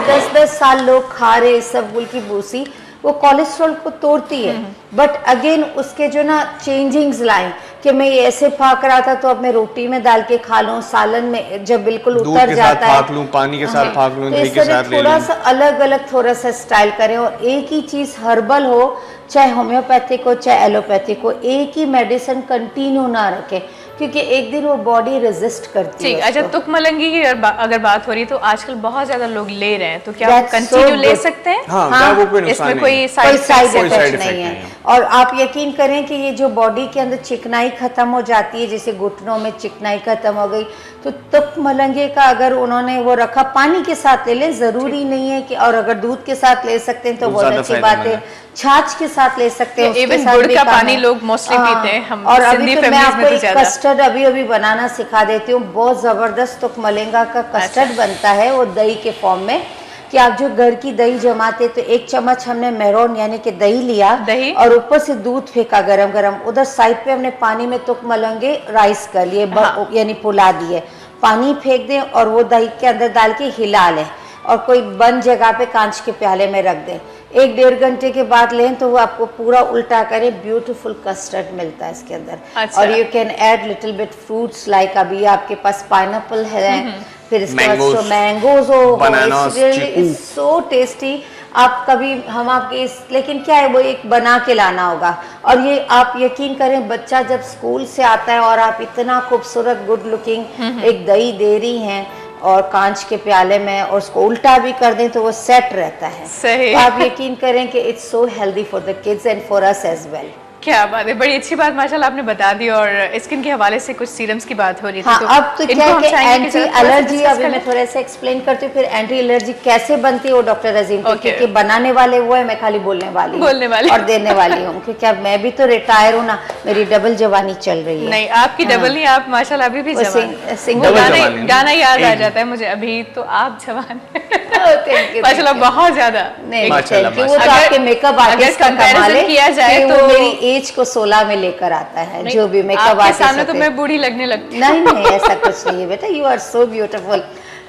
10-10 साल लोग खा रहे इसबगुल की बूसी, वो कोलेस्ट्रॉल को तोड़ती है, बट अगेन उसके जो ना चेंजिंग्स लाएं कि मैं ये ऐसे फाक रहा था तो अब मैं रोटी में डाल के खा लूं, सालन में जब बिल्कुल उतर जाता है फाक लूं, पानी के साथ फाक लूं, दही के साथ थोड़ा सा अलग अलग थोड़ा सा स्टाइल करें, और एक ही चीज हर्बल हो, चाहे होम्योपैथिक हो चाहे एलोपैथिक हो, एक ही मेडिसिन कंटिन्यू ना रखें, क्योंकि एक दिन वो बॉडी रेजिस्ट करती है। अच्छा, तुकमलंगी की अगर बात हो रही तो आजकल बहुत ज्यादा लोग ले रहे हैं, तो क्या वो कंटिन्यू ले सकते हैं? हाँ, इसमें कोई साइड इफेक्ट नहीं है। और आप यकीन करें कि ये जो बॉडी के अंदर चिकनाई खत्म हो जाती है, जैसे घुटनों में चिकनाई खत्म हो गई, तो तुकमलंगे का अगर उन्होंने वो रखा, पानी के साथ ले लें, जरूरी नहीं है कि, और अगर दूध के साथ ले सकते हैं तो बहुत अच्छी बात है, छाछ के साथ ले सकते हैं, इवन गुड़ का पानी लोग मोस्टली पीते हैं हम। और अभी तो मैं आपको एक कस्टर्ड अभी बनाना सिखा देती हूँ, बहुत जबरदस्त तुकमलंगा का कस्टर्ड बनता है, वो दही के फॉर्म में, कि आप जो घर की दही जमाते, तो 1 चम्मच हमने मेरोन यानी कि दही लिया, और ऊपर से दूध फेंका गरम गरम, उधर साइड पे हमने पानी में तुकमलंगे राइस कर लिए, यानी फुला दिए, पानी फेंक दें और वो दही के अंदर डाल के हिला लें, और कोई बंद जगह पे कांच के प्याले में रख दें। 1-1.5 घंटे के बाद लें तो वो आपको पूरा उल्टा करे, ब्यूटीफुल कस्टर्ड मिलता है इसके अंदर। अच्छा। और you can add little bit fruits, like अभी आपके पास पाइनएप्पल है, फिर इसके बाद जो मैंगोज हो, सो टेस्टी। आप कभी हम आपके लेकिन क्या है, वो एक बना के लाना होगा। और ये आप यकीन करें, बच्चा जब स्कूल से आता है और आप इतना खूबसूरत गुड लुकिंग एक दही दे रही हैं और कांच के प्याले में, और उसको उल्टा भी कर दें तो वो सेट रहता है। सही। तो आप यकीन करें कि it's so healthy for the kids and for us as well. क्या बात है, बड़ी अच्छी बात माशाल्लाह आपने बता दी। और स्किन के हवाले से कुछ सीरम्स की बात हो रही थी। हाँ, अब तो क्या है कि एंटी एलर्जी, अभी मैं थोड़ा सा एक्सप्लेन करती हूँ, फिर एंटी एलर्जी कैसे बनती है वो डॉक्टर अजीम की, क्योंकि बनाने वाले वो है, मैं खाली बोलने वाली और देने वाली हूँ, क्योंकि अब मैं भी तो रिटायर हूँ ना, मेरी डबल जवानी चल रही है। नहीं, आपकी डबल नहीं, आप माशाल्लाह अभी भी जवान। गाना याद आ जाता है मुझे, अभी तो आप जवान माशाल्लाह बहुत ज्यादा। वो तो आपके मेकअप आर्टिस्ट का कमाल है किया जाए तो मेरी एज को 16 में लेकर आता है, जो भी मेकअप आर्टिस्ट सामने तो मैं बूढ़ी लगने लगती। नहीं, ऐसा कुछ नहीं है बेटा, यू आर सो ब्यूटीफुल।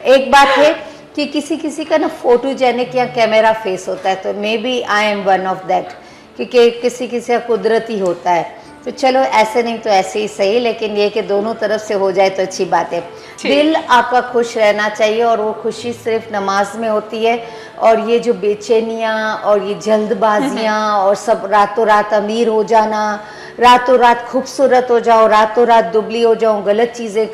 एक बात है कि किसी का ना फोटोजेनिक या कैमरा फेस होता है, तो maybe I am one of that, क्योंकि किसी का कुदरती होता है। तो चलो ऐसे नहीं तो ऐसे ही सही, लेकिन ये कि दोनों तरफ से हो जाए तो अच्छी बात है। दिल आपका खुश रहना चाहिए, और वो खुशी सिर्फ नमाज में होती है, और ये जो बेचैनियाँ और ये जल्दबाजियाँ और सब रातों रात अमीर हो जाना, रातों रात खूबसूरत हो जाओ, रातों रात दुबली हो जाओ, गलत चीजें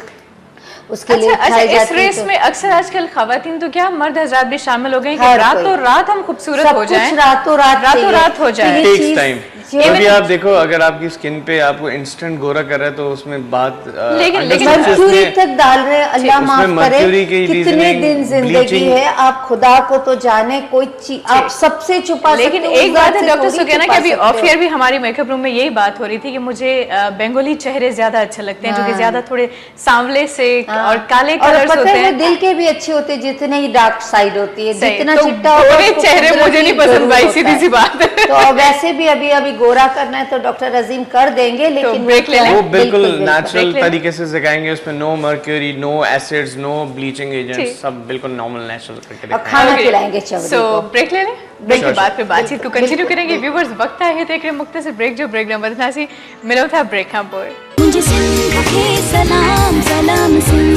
उसके लिए खाई इस रेस में अक्सर आजकल खवातीन तो क्या मर्द हजरात भी शामिल हो गए हैं कि रातों रात हम खूबसूरत हो जाएं, रातों रात हो जाए। Takes time. अभी आप देखो, अगर आपकी स्किन पे आपको इंस्टेंट गोरा कर रहा है तो उसमें बात लेकिन मर्क्यूरी तक डाल रहे हैं, अल्लाह माफ करे, कितने दिन जिंदगी है, आप खुदा को तो जाने, कोई चीज आप सबसे छुपा। लेकिन एक बात है डॉक्टर सुकैना कि अभी ऑफ एयर भी हमारी मेकअप रूम में यही बात हो रही थी कि मुझे बंगाली चेहरे ज्यादा अच्छे लगते हैं, जो कि ज्यादा थोड़े सांवले से और काले कलर्स होते हैं। दिल के भी अच्छे होते हैं, जितने ही डार्क साइड होती है, जितना चिट्टा चेहरे मुझे नहीं पसंद भाई, सीधी सी बात है। तो वैसे भी अभी गोरा करना है तो डॉक्टर अजीम कर देंगे, लेकिन ब्रेक ले लें। वो बिल्कुल नेचुरल तरीके से सिखाएंगे, उसमें no mercury, no acids, no bleaching agents, सब बिल्कुल नॉर्मल नेचुरल करके और खाना खिलाएंगे चवरी को। सो ब्रेक ले लें, ब्रेक के बाद फिर बातचीत को कंटिन्यू करेंगे। व्यूअर्स वक्त है देख रहे मुख्तसर ब्रेक, जो ब्रेक न बदना सी मिलो था ब्रेक हम पोए। मुझे सिंध के सलाम सलाम सुन,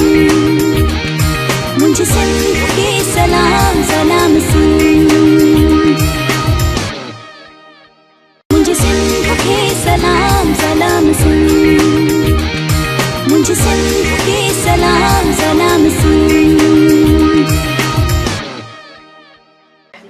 मुझे सिंध के सलाम सलाम सुन, मुझे सिंध के सलाम सलाम सुन, मुझे सिंध के सलाम सलाम सुन।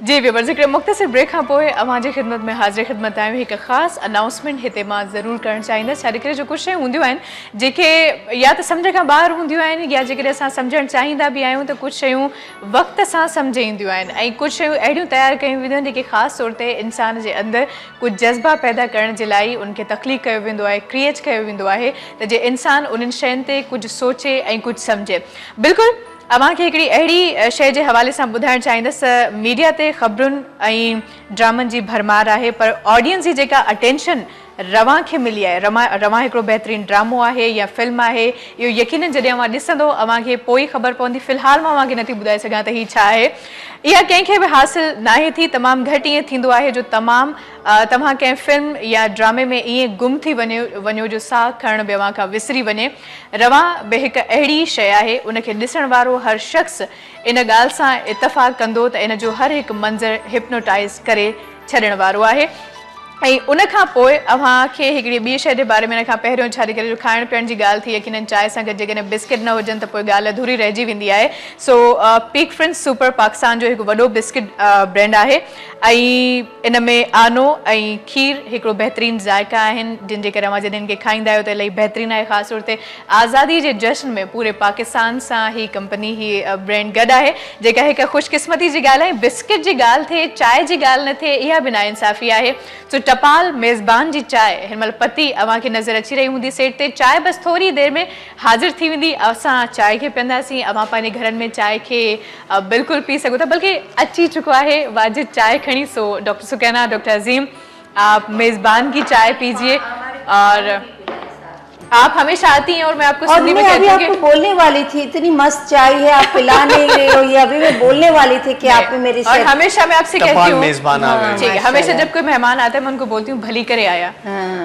जी व्यूअर्स जिक्र मुख्तसर ब्रेक हाँ पोए अवांजी खिदमत में हाजिर खिदमत आयो हिकु ख़ासि अनाउंसमेंट हिते मां ज़रूरु करणु चाहींदसि। छा करे जो कुझु शयूं हूंदियूं आहिनि जेके या त सम्झ खां ॿाहिरि हूंदियूं आहिनि, या जेकॾहिं असां सम्झणु चाहींदा बि आहियूं त कुझु शयूं वक़्त सां सम्झ ईंदियूं आहिनि, ऐं कुझु शयूं अहिड़ियूं तयारु कयूं वेंदियूं आहिनि जेके ख़ासि तौर ते इंसान जे अंदरि कुझु जज़्बा पैदा करण जे लाइ उनखे तख़लीक़ कयो वेंदो आहे, क्रिएट कयो वेंदो आहे त जे इंसान उन्हनि शयुनि ते कुझु सोचे ऐं कुझु सम्झे। बिल्कुलु अव्हांखे हिकिड़ी अहिड़ी शइ जे हवाले सां ॿुधाइणु चाहींदसि, मीडिया ते ख़बरुनि ऐं ड्रामनि जी भरमार आहे, पर ऑडियंस जी जेका अटेंशन रवां खे मिली आहे, रवां हिकिड़ो बहितरीनु ड्रामो आहे या फिल्म आहे, इहो यकीनन जॾहिं अव्हां ॾिसंदो अव्हांखे पोइ ख़बर पवंदी। फ़िलहाल मां अव्हांखे नथी ॿुधाए सघां त हीअ छा आहे, इहा कंहिंखे बि हासिल नाहे थी। तमामु घटि ईअं थींदो आहे जो तव्हां कंहिं फिल्म या ड्रामे में ईअं गुम थी वञो जो साह खणण बि अव्हां खां विसरी वञे। रवां बि हिकु अहिड़ी शइ आहे, उनखे ॾिसण वारो हर शख़्स इन ॻाल्हि सां इतफ़ाक़ कंदो त इन जो हर हिकु मंज़र हिप्नोटाइज़ करे छॾण वारो आहे। ऐं उनखां पोइ अव्हांखे हिकिड़ी ॿी शइ जे बारे में हिन खां पहिरियों छा करे जो खाइण पीअण जी ॻाल्हि थी, यकीनन चांहि सां गॾु जेकॾहिं बिस्किट न हुजनि त पोइ ॻाल्हि अधूरी रहिजी वेंदी आहे। सो पीक फ्रेंड्स सुपर पाकिस्तान जो हिकु वॾो बिस्किट ब्रांड आहे, ऐं इन में आनो ऐं खीर हिकिड़ो बहितरीनु ज़ाइका आहिनि, जिन जे करे अव्हां जॾहिं इनखे खाईंदा आहियो त इलाही बहितरीनु आहे। ख़ासि तौर ते आज़ादी जे जश्न में पूरे पाकिस्तान सां ही कंपनी ही ब्रांड गॾु आहे, जेका हिकु ख़ुशकिस्मती जी ॻाल्हि आहे। बिस्किट जी ॻाल्हि थिए, चांहि जी ॻाल्हि न थिए, इहा बि नाइंसाफ़ी आहे। सो टपाल मेज़बान जी चांहि हिन महिल पती अव्हांखे नज़र अची रही हूंदी सेट ते, चांहि बसि थोरी देरि में हाज़िर थी वेंदी। असां चांहि खे पीअंदासीं, अव्हां पंहिंजे घरनि में चांहि खे बिल्कुलु पी सघो था, बल्कि अची चुको आहे वाजिब चांहि खणी। सो डॉक्टर सुकैना, डॉक्टर अजीम, आप मेज़बान की चाय पीजिए, और आप हमेशा आती हैं और मैं आपको सुनने में कहती हूं कि आपको बोलने वाली थी, इतनी मस्त चाय है, आप पिला नहीं रहे हो, ये अभी मैं बोलने वाली थी कि आप भी मेरी और हमेशा मैं आपसे कहती हूँ मेजबान आ गए। ठीक है, हमेशा जब कोई मेहमान आता है मैं उनको बोलती हूँ भली करे आया,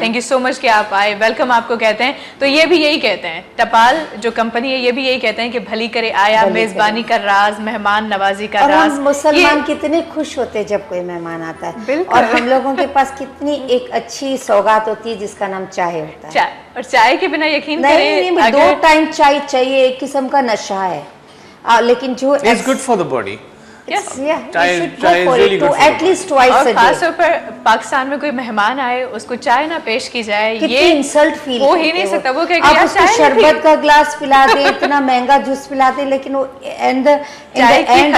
थैंक यू सो मच कि आप आए, वेलकम आपको कहते हैं। तो ये भी यही कहते हैं, टपाल जो कंपनी है ये भी यही कहते हैं कि भली करे आया, मेजबानी का राज, मेहमान नवाजी का राज। मुसलमान कितने खुश होते हैं जब कोई मेहमान आता है, और हम लोगों के पास कितनी एक अच्छी सौगात होती है जिसका नाम चाय होता है। चाय, और चाय के बिना यकीन करें नहीं, 2 टाइम चाय चाहिए, एक किस्म का नशा है, लेकिन जो it's good for the body. Yes. चाय really good at least twice a day। खास तौर पर पाकिस्तान में कोई मेहमान आए उसको चाय ना पेश की जाए, ये इंसल्ट फील हो ही नहीं सकता। वो आप उसको शरबत का ग्लास पिला दे, इतना महंगा जूस पिला दे, लेकिन वो एंड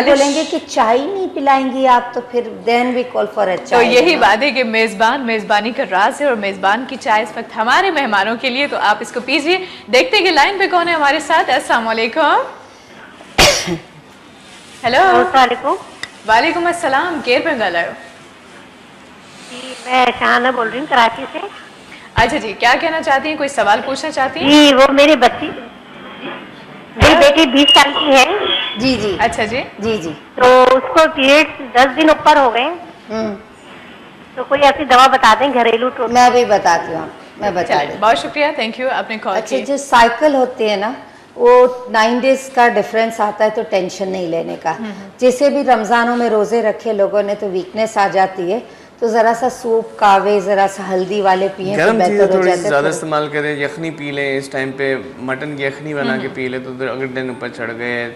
बोलेंगे कि चाय नहीं पिलाएंगी आप, तो फिर then we call for a chai. तो यही बात है कि मेजबान मेजबानी का राज है, और मेजबान की चाय इस वक्त हमारे मेहमानों के लिए, तो आप इसको पीजिए। देखते कि लाइन पे कौन है हमारे साथ। अस्सलाम वालेकुम। हेलो, वालेकुम अस्सलाम, केर पे ॻाल्हायो? जी मैं शाहाना बोल रही हूँ कराची से। अच्छा जी, क्या कहना चाहती हैं, कोई सवाल पूछना चाहती हैं? जी वो मेरी बेटी 20 साल की है। जी जी। अच्छा जी जी जी। तो उसको पीरियड्स 10 दिन ऊपर हो गए, तो कोई ऐसी दवा बता दें घरेलू तो। मैं भी बताती हूँ, मैं बता बहुत शुक्रिया, थैंक यू, आपने कॉल किया। अच्छा, जो साइकिल होती है ना, वो 9 डेज का डिफरेंस आता है, तो टेंशन नहीं लेने का। जैसे भी रमज़ानों में रोज़े रखे लोगों ने तो वीकनेस आ जाती है, तो ज़रा सा सूप, कावे, ज़रा सा हल्दी वाले पिए तो बेहतर हो जाता है। ज़्यादा इस्तेमाल करें, यखनी पी लें इस टाइम पे, मटन की यखनी बना के पी लें तो अगर दिन ऊपर चढ़ गए,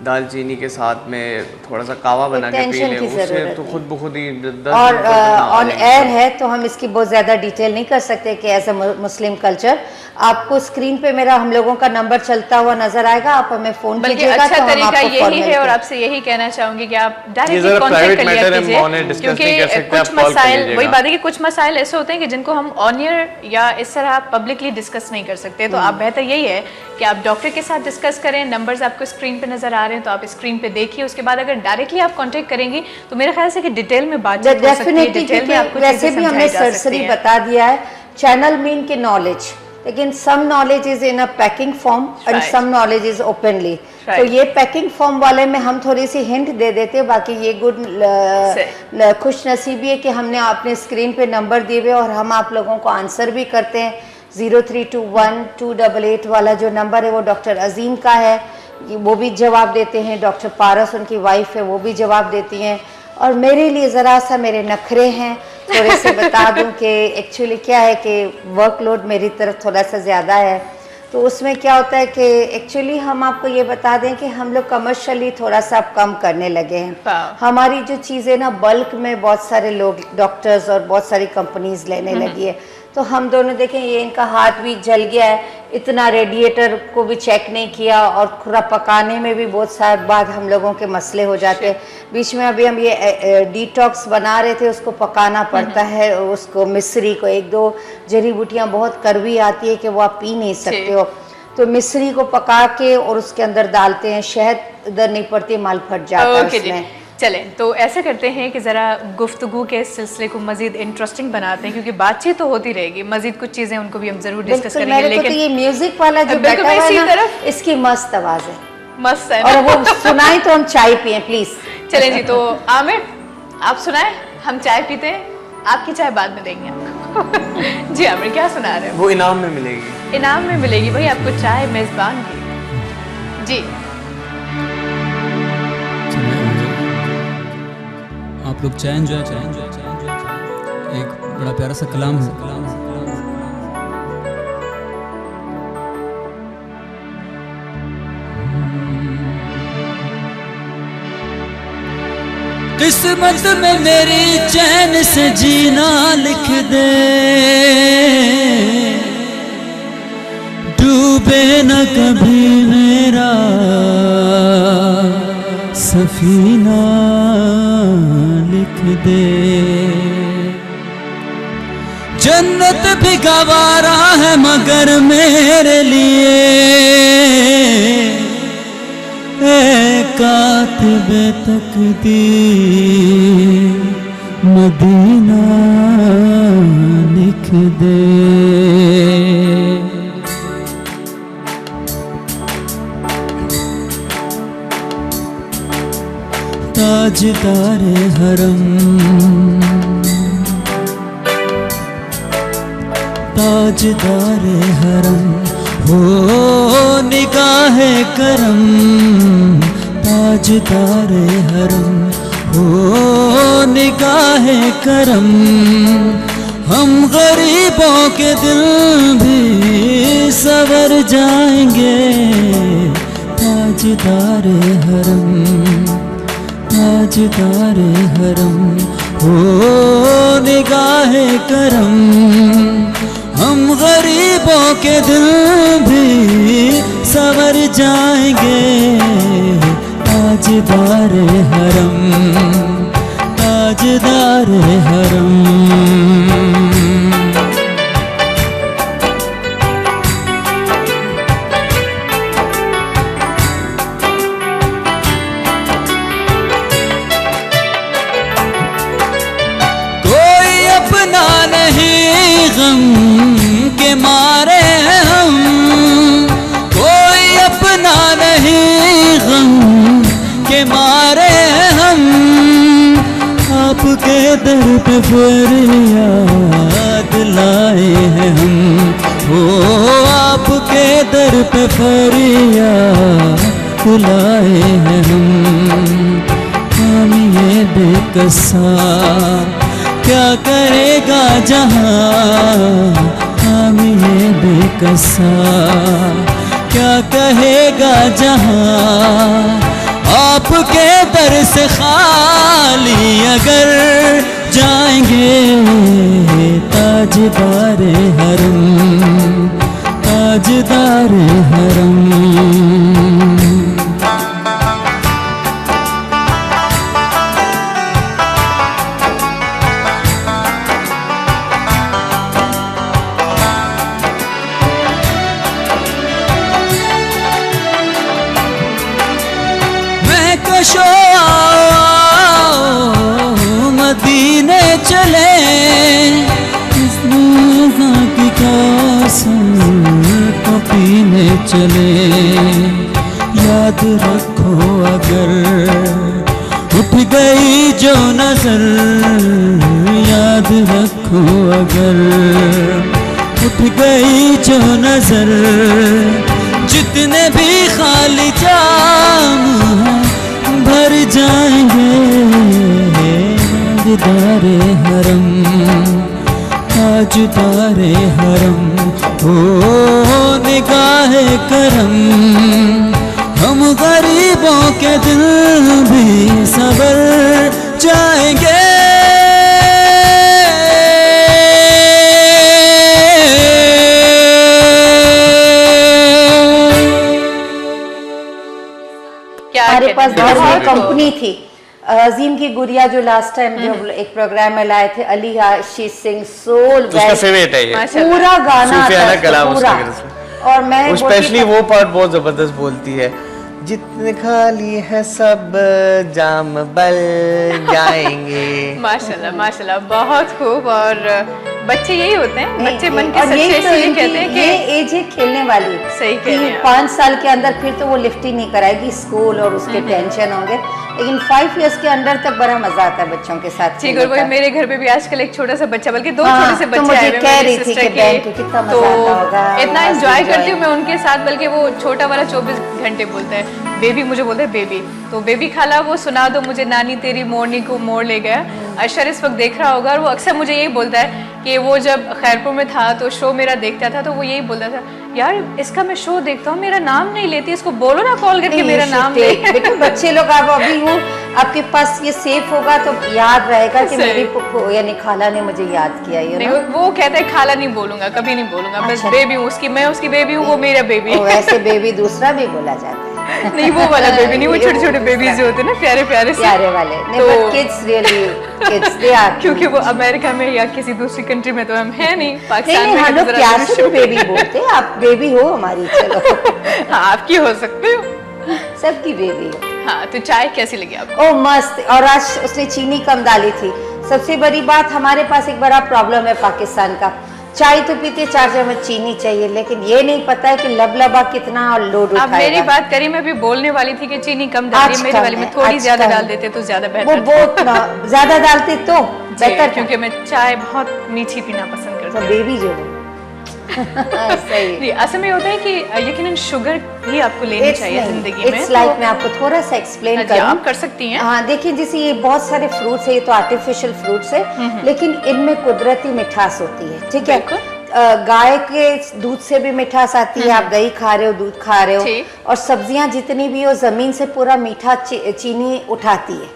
दालचीनी के साथ में थोड़ा सा कावा बना के पी लें, उससे तो खुद ब खुद ही और ऑन एयर है तो हम इसकी बहुत ज़्यादा डिटेल नहीं कर सकते कि एज अ मुस्लिम कल्चर। आपको स्क्रीन पे मेरा हम लोगों का नंबर चलता हुआ नजर आएगा, आप हमें फोन कीजिएगा। अच्छा तो तरीका यही है और आपसे यही कहना चाहूंगी कि आप डायरेक्टली कांटेक्ट कर लिया कीजिए, क्योंकि कुछ मसाइल, वही बात है कि कुछ मसाइल ऐसे होते हैं कि जिनको हम ऑन एयर या इस तरह पब्लिकली डिस्कस नहीं कर सकते, तो आप बेहतर यही है कि आप डॉक्टर के साथ डिस्कस करें। नंबर्स आपको स्क्रीन पे नजर आ रहे हैं तो आप स्क्रीन पे देखिए, उसके बाद अगर डायरेक्टली आप कांटेक्ट करेंगी तो मेरे ख्याल से कि डिटेल में बातचीत हो सकती है, डिटेल में आपको वैसे भी हमने सरसरी बता दिया है। चैनल मीन के नॉलेज, लेकिन some knowledge is in a packing form and some knowledge is openly. तो ये पैकिंग फॉर्म वाले में हम थोड़ी सी हिंट दे देते हैं, बाकी ये गुड खुश नसीबी है कि हमने अपने स्क्रीन पे नंबर दिए हुए और हम आप लोगों को आंसर भी करते हैं। 0321-288 वाला जो नंबर है वो डॉक्टर अजीम का है, वो भी जवाब देते हैं। डॉक्टर पारस उनकी वाइफ है, वो भी जवाब देती हैं। और मेरे लिए ज़रा सा मेरे नखरे हैं, थोड़े से बता दूं कि एक्चुअली क्या है कि वर्कलोड मेरी तरफ थोड़ा सा ज़्यादा है, तो उसमें क्या होता है कि एक्चुअली हम आपको ये बता दें कि हम लोग कमर्शियली थोड़ा सा अब कम करने लगे हैं। हमारी जो चीज़ें ना बल्क में बहुत सारे लोग, डॉक्टर्स और बहुत सारी कंपनीज लेने लगी है, तो हम दोनों देखें ये इनका हाथ भी जल गया है, इतना रेडिएटर को भी चेक नहीं किया और खुरा पकाने में भी बहुत सारे बाद हम लोगों के मसले हो जाते हैं। बीच में अभी हम ये डिटॉक्स बना रहे थे, उसको पकाना पड़ता है, उसको मिश्री को 1-2 जड़ी बूटियाँ बहुत कड़वी आती है कि वो आप पी नहीं सकते हो, तो मिश्री को पका के और उसके अंदर डालते हैं, शहद इधर नहीं पड़ती, माल फट जाता है उसमें। चलें तो ऐसा करते हैं कि ज़रा गुफ्तगू के सिलसिले को मज़ीद इंटरेस्टिंग बनाते हैं, क्योंकि बातचीत तो होती रहेगी, मज़ीद कुछ चीज़ें उनको भी हम ज़रूर डिस्कस करेंगे। लेकिन तो ये म्यूजिक वाला जो बैठा हुआ है ना, इसकी मस्त आवाज़ है, मस्त है, और वो सुनाए तो हम चाय पिए प्लीज़। चलें जी, तो आमिर आप सुनाएं, हम चाय पीते हैं, आपकी चाय बाद में देंगे आपको। जी आमिर क्या सुना रहे हो? वो इनाम में मिलेगी, इनाम में मिलेगी भाई आपको चाय मेज़बान की। जी आप लोग चाय एंजॉय करें। एक बड़ा प्यारा सा कलाम है। किस्मत में मेरी चैन से जीना लिख दे, डूबे न कभी मेरा सफीना लिख दे। जन्नत भी गवारा है मगर मेरे लिए, ए कातिब तकदीर मदीना लिख दे। ताजदारे हरम, ताजदारे हरम हो निगाहे करम, ताजदारे हरम हो निगाहे करम। हम गरीबों के दिल भी सवर जाएंगे, ताजदारे हरम, ताजदारे हरम हो निगाहे करम। हम गरीबों के दिल भी सवर जाएंगे, ताजदारे हरम, ताजदारे हरम। गम के मारे हम, कोई अपना नहीं, गम के मारे हम। आपके दर पे फरियाद लाए हैं हम, हो आपके दर पे फरियाद लाए हैं हम ये बेकसा क्या करेगा जहां हम ये बेकसा क्या कहेगा जहां आपके दर से खाली अगर जाएंगे ताजदार हरम ताजदार हरम। मदीने चले की कसम को पीने चले याद रखो अगर उठ गई जो नजर याद रखो अगर उठ गई जो नजर जितने भी खाली जाम भर जाएंगे ताजदारे हरम ताजदारे हरम हो निगाहे करम हम गरीबों के दिल भी सबर जाएंगे। हमारे पास घर में कंपनी थी अजीम की गुड़िया जो लास्ट टाइम जो एक प्रोग्राम में लाए थे अली आशीष सिंह सोल पूरा गाना पूरा और मैं स्पेशली वो पार्ट बहुत जबरदस्त बोलती है जितने खाली है सब जाम बल जाएंगे। माशाल्लाह माशाल्लाह बहुत खूब। और बच्चे यही होते हैं बच्चे मन के सच्चे इसलिए कहते हैं कि ये एज है खेलने वाली। सही कह रहे हैं 5 साल के अंदर फिर तो वो लिफ्ट ही नहीं कराएगी स्कूल और उसके टेंशन होंगे लेकिन 5 इयर्स के अंदर तक बड़ा मजा आता है बच्चों के साथ। ठीक है मेरे घर पे भी आजकल एक छोटा सा बच्चा बल्कि 2 छोटे से बच्चे आए हुए कह रही थी कि कितना मजा आता होगा इतना एंजॉय करती हूँ मैं उनके साथ बल्कि वो छोटा वाला 24 घंटे बोलता है बेबी मुझे बोलते हैं बेबी तो बेबी खाला वो सुना दो मुझे नानी तेरी मोरनी को मोड़ ले गया। अशर इस वक्त देख रहा होगा और वो अक्सर मुझे यही बोलता है कि वो जब खैरपुर में था तो शो मेरा देखता था तो वो यही बोलता था यार इसका मैं शो देखता हूँ मेरा नाम नहीं लेती इसको बोलो ना कॉल करके मेरा नाम ले। बेटा बच्चे लोग आप अभी हूँ आपके पास ये सेफ होगा तो याद रहेगा कि मेरी पुप्पो यानी खाला ने मुझे याद किया ये नहीं वो कहता है खाला नहीं बोलूंगा कभी नहीं बोलूंगा मैं बेबी हूँ उसकी मैं उसकी बेबी हूँ वो मेरा बेबी। वैसे बेबी दूसरा भी बोला जाता है नहीं वो वाला बेबी नहीं वो छोटे छोटे बेबीज जो होते हैं ना प्यारे प्यारे से प्यारे वाले नहीं but kids really kids they are क्योंकि वो अमेरिका में या किसी दूसरी कंट्री में तो हम है नहीं पाकिस्तान में हम लोग प्यार से बेबी बोलते हैं आप बेबी हो हमारी चलो हाँ आपकी हो सकते हो सबकी बेबी हो। हाँ तो चाय कैसी लगी आपको? ओ मस्त और आज उसने चीनी कम डाली थी। सबसे बड़ी बात हमारे पास एक बड़ा प्रॉब्लम है पाकिस्तान का चाय तो पीते 4 चम्मच चीनी चाहिए लेकिन ये नहीं पता है कि लबलबा कितना और लोड उठाएगा। आप मेरी बात करी मैं भी बोलने वाली थी कि चीनी कम डालिए मेरी वाली में थोड़ी ज्यादा डाल देते तो ज्यादा बेहतर। वो बहुत ज्यादा डालते तो बेहतर क्योंकि मैं चाय बहुत मीठी पीना पसंद करती हूँ। बेबी जो सही असल में होता है कि यकीनन शुगर भी आपको लेनी चाहिए जिंदगी में। इट्स लाइक मैं आपको थोड़ा सा एक्सप्लेन करूं आप कर सकती हैं। हाँ देखिए जैसे ये बहुत सारे फ्रूट्स है ये तो आर्टिफिशियल फ्रूट्स है लेकिन इनमें कुदरती मिठास होती है ठीक है। गाय के दूध से भी मिठास आती है आप दही खा रहे हो दूध खा रहे हो और सब्जियां जितनी भी हो जमीन से पूरा मीठा चीनी उठाती है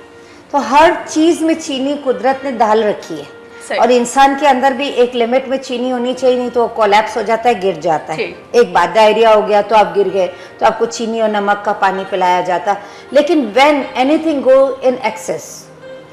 तो हर चीज में चीनी कुदरत ने डाल रखी है और इंसान के अंदर भी एक लिमिट में चीनी होनी चाहिए नहीं तो कोलैप्स हो जाता है गिर जाता है। एक बात डायरिया हो गया तो आप गिर गए तो आपको चीनी और नमक का पानी पिलाया जाता लेकिन when anything go in excess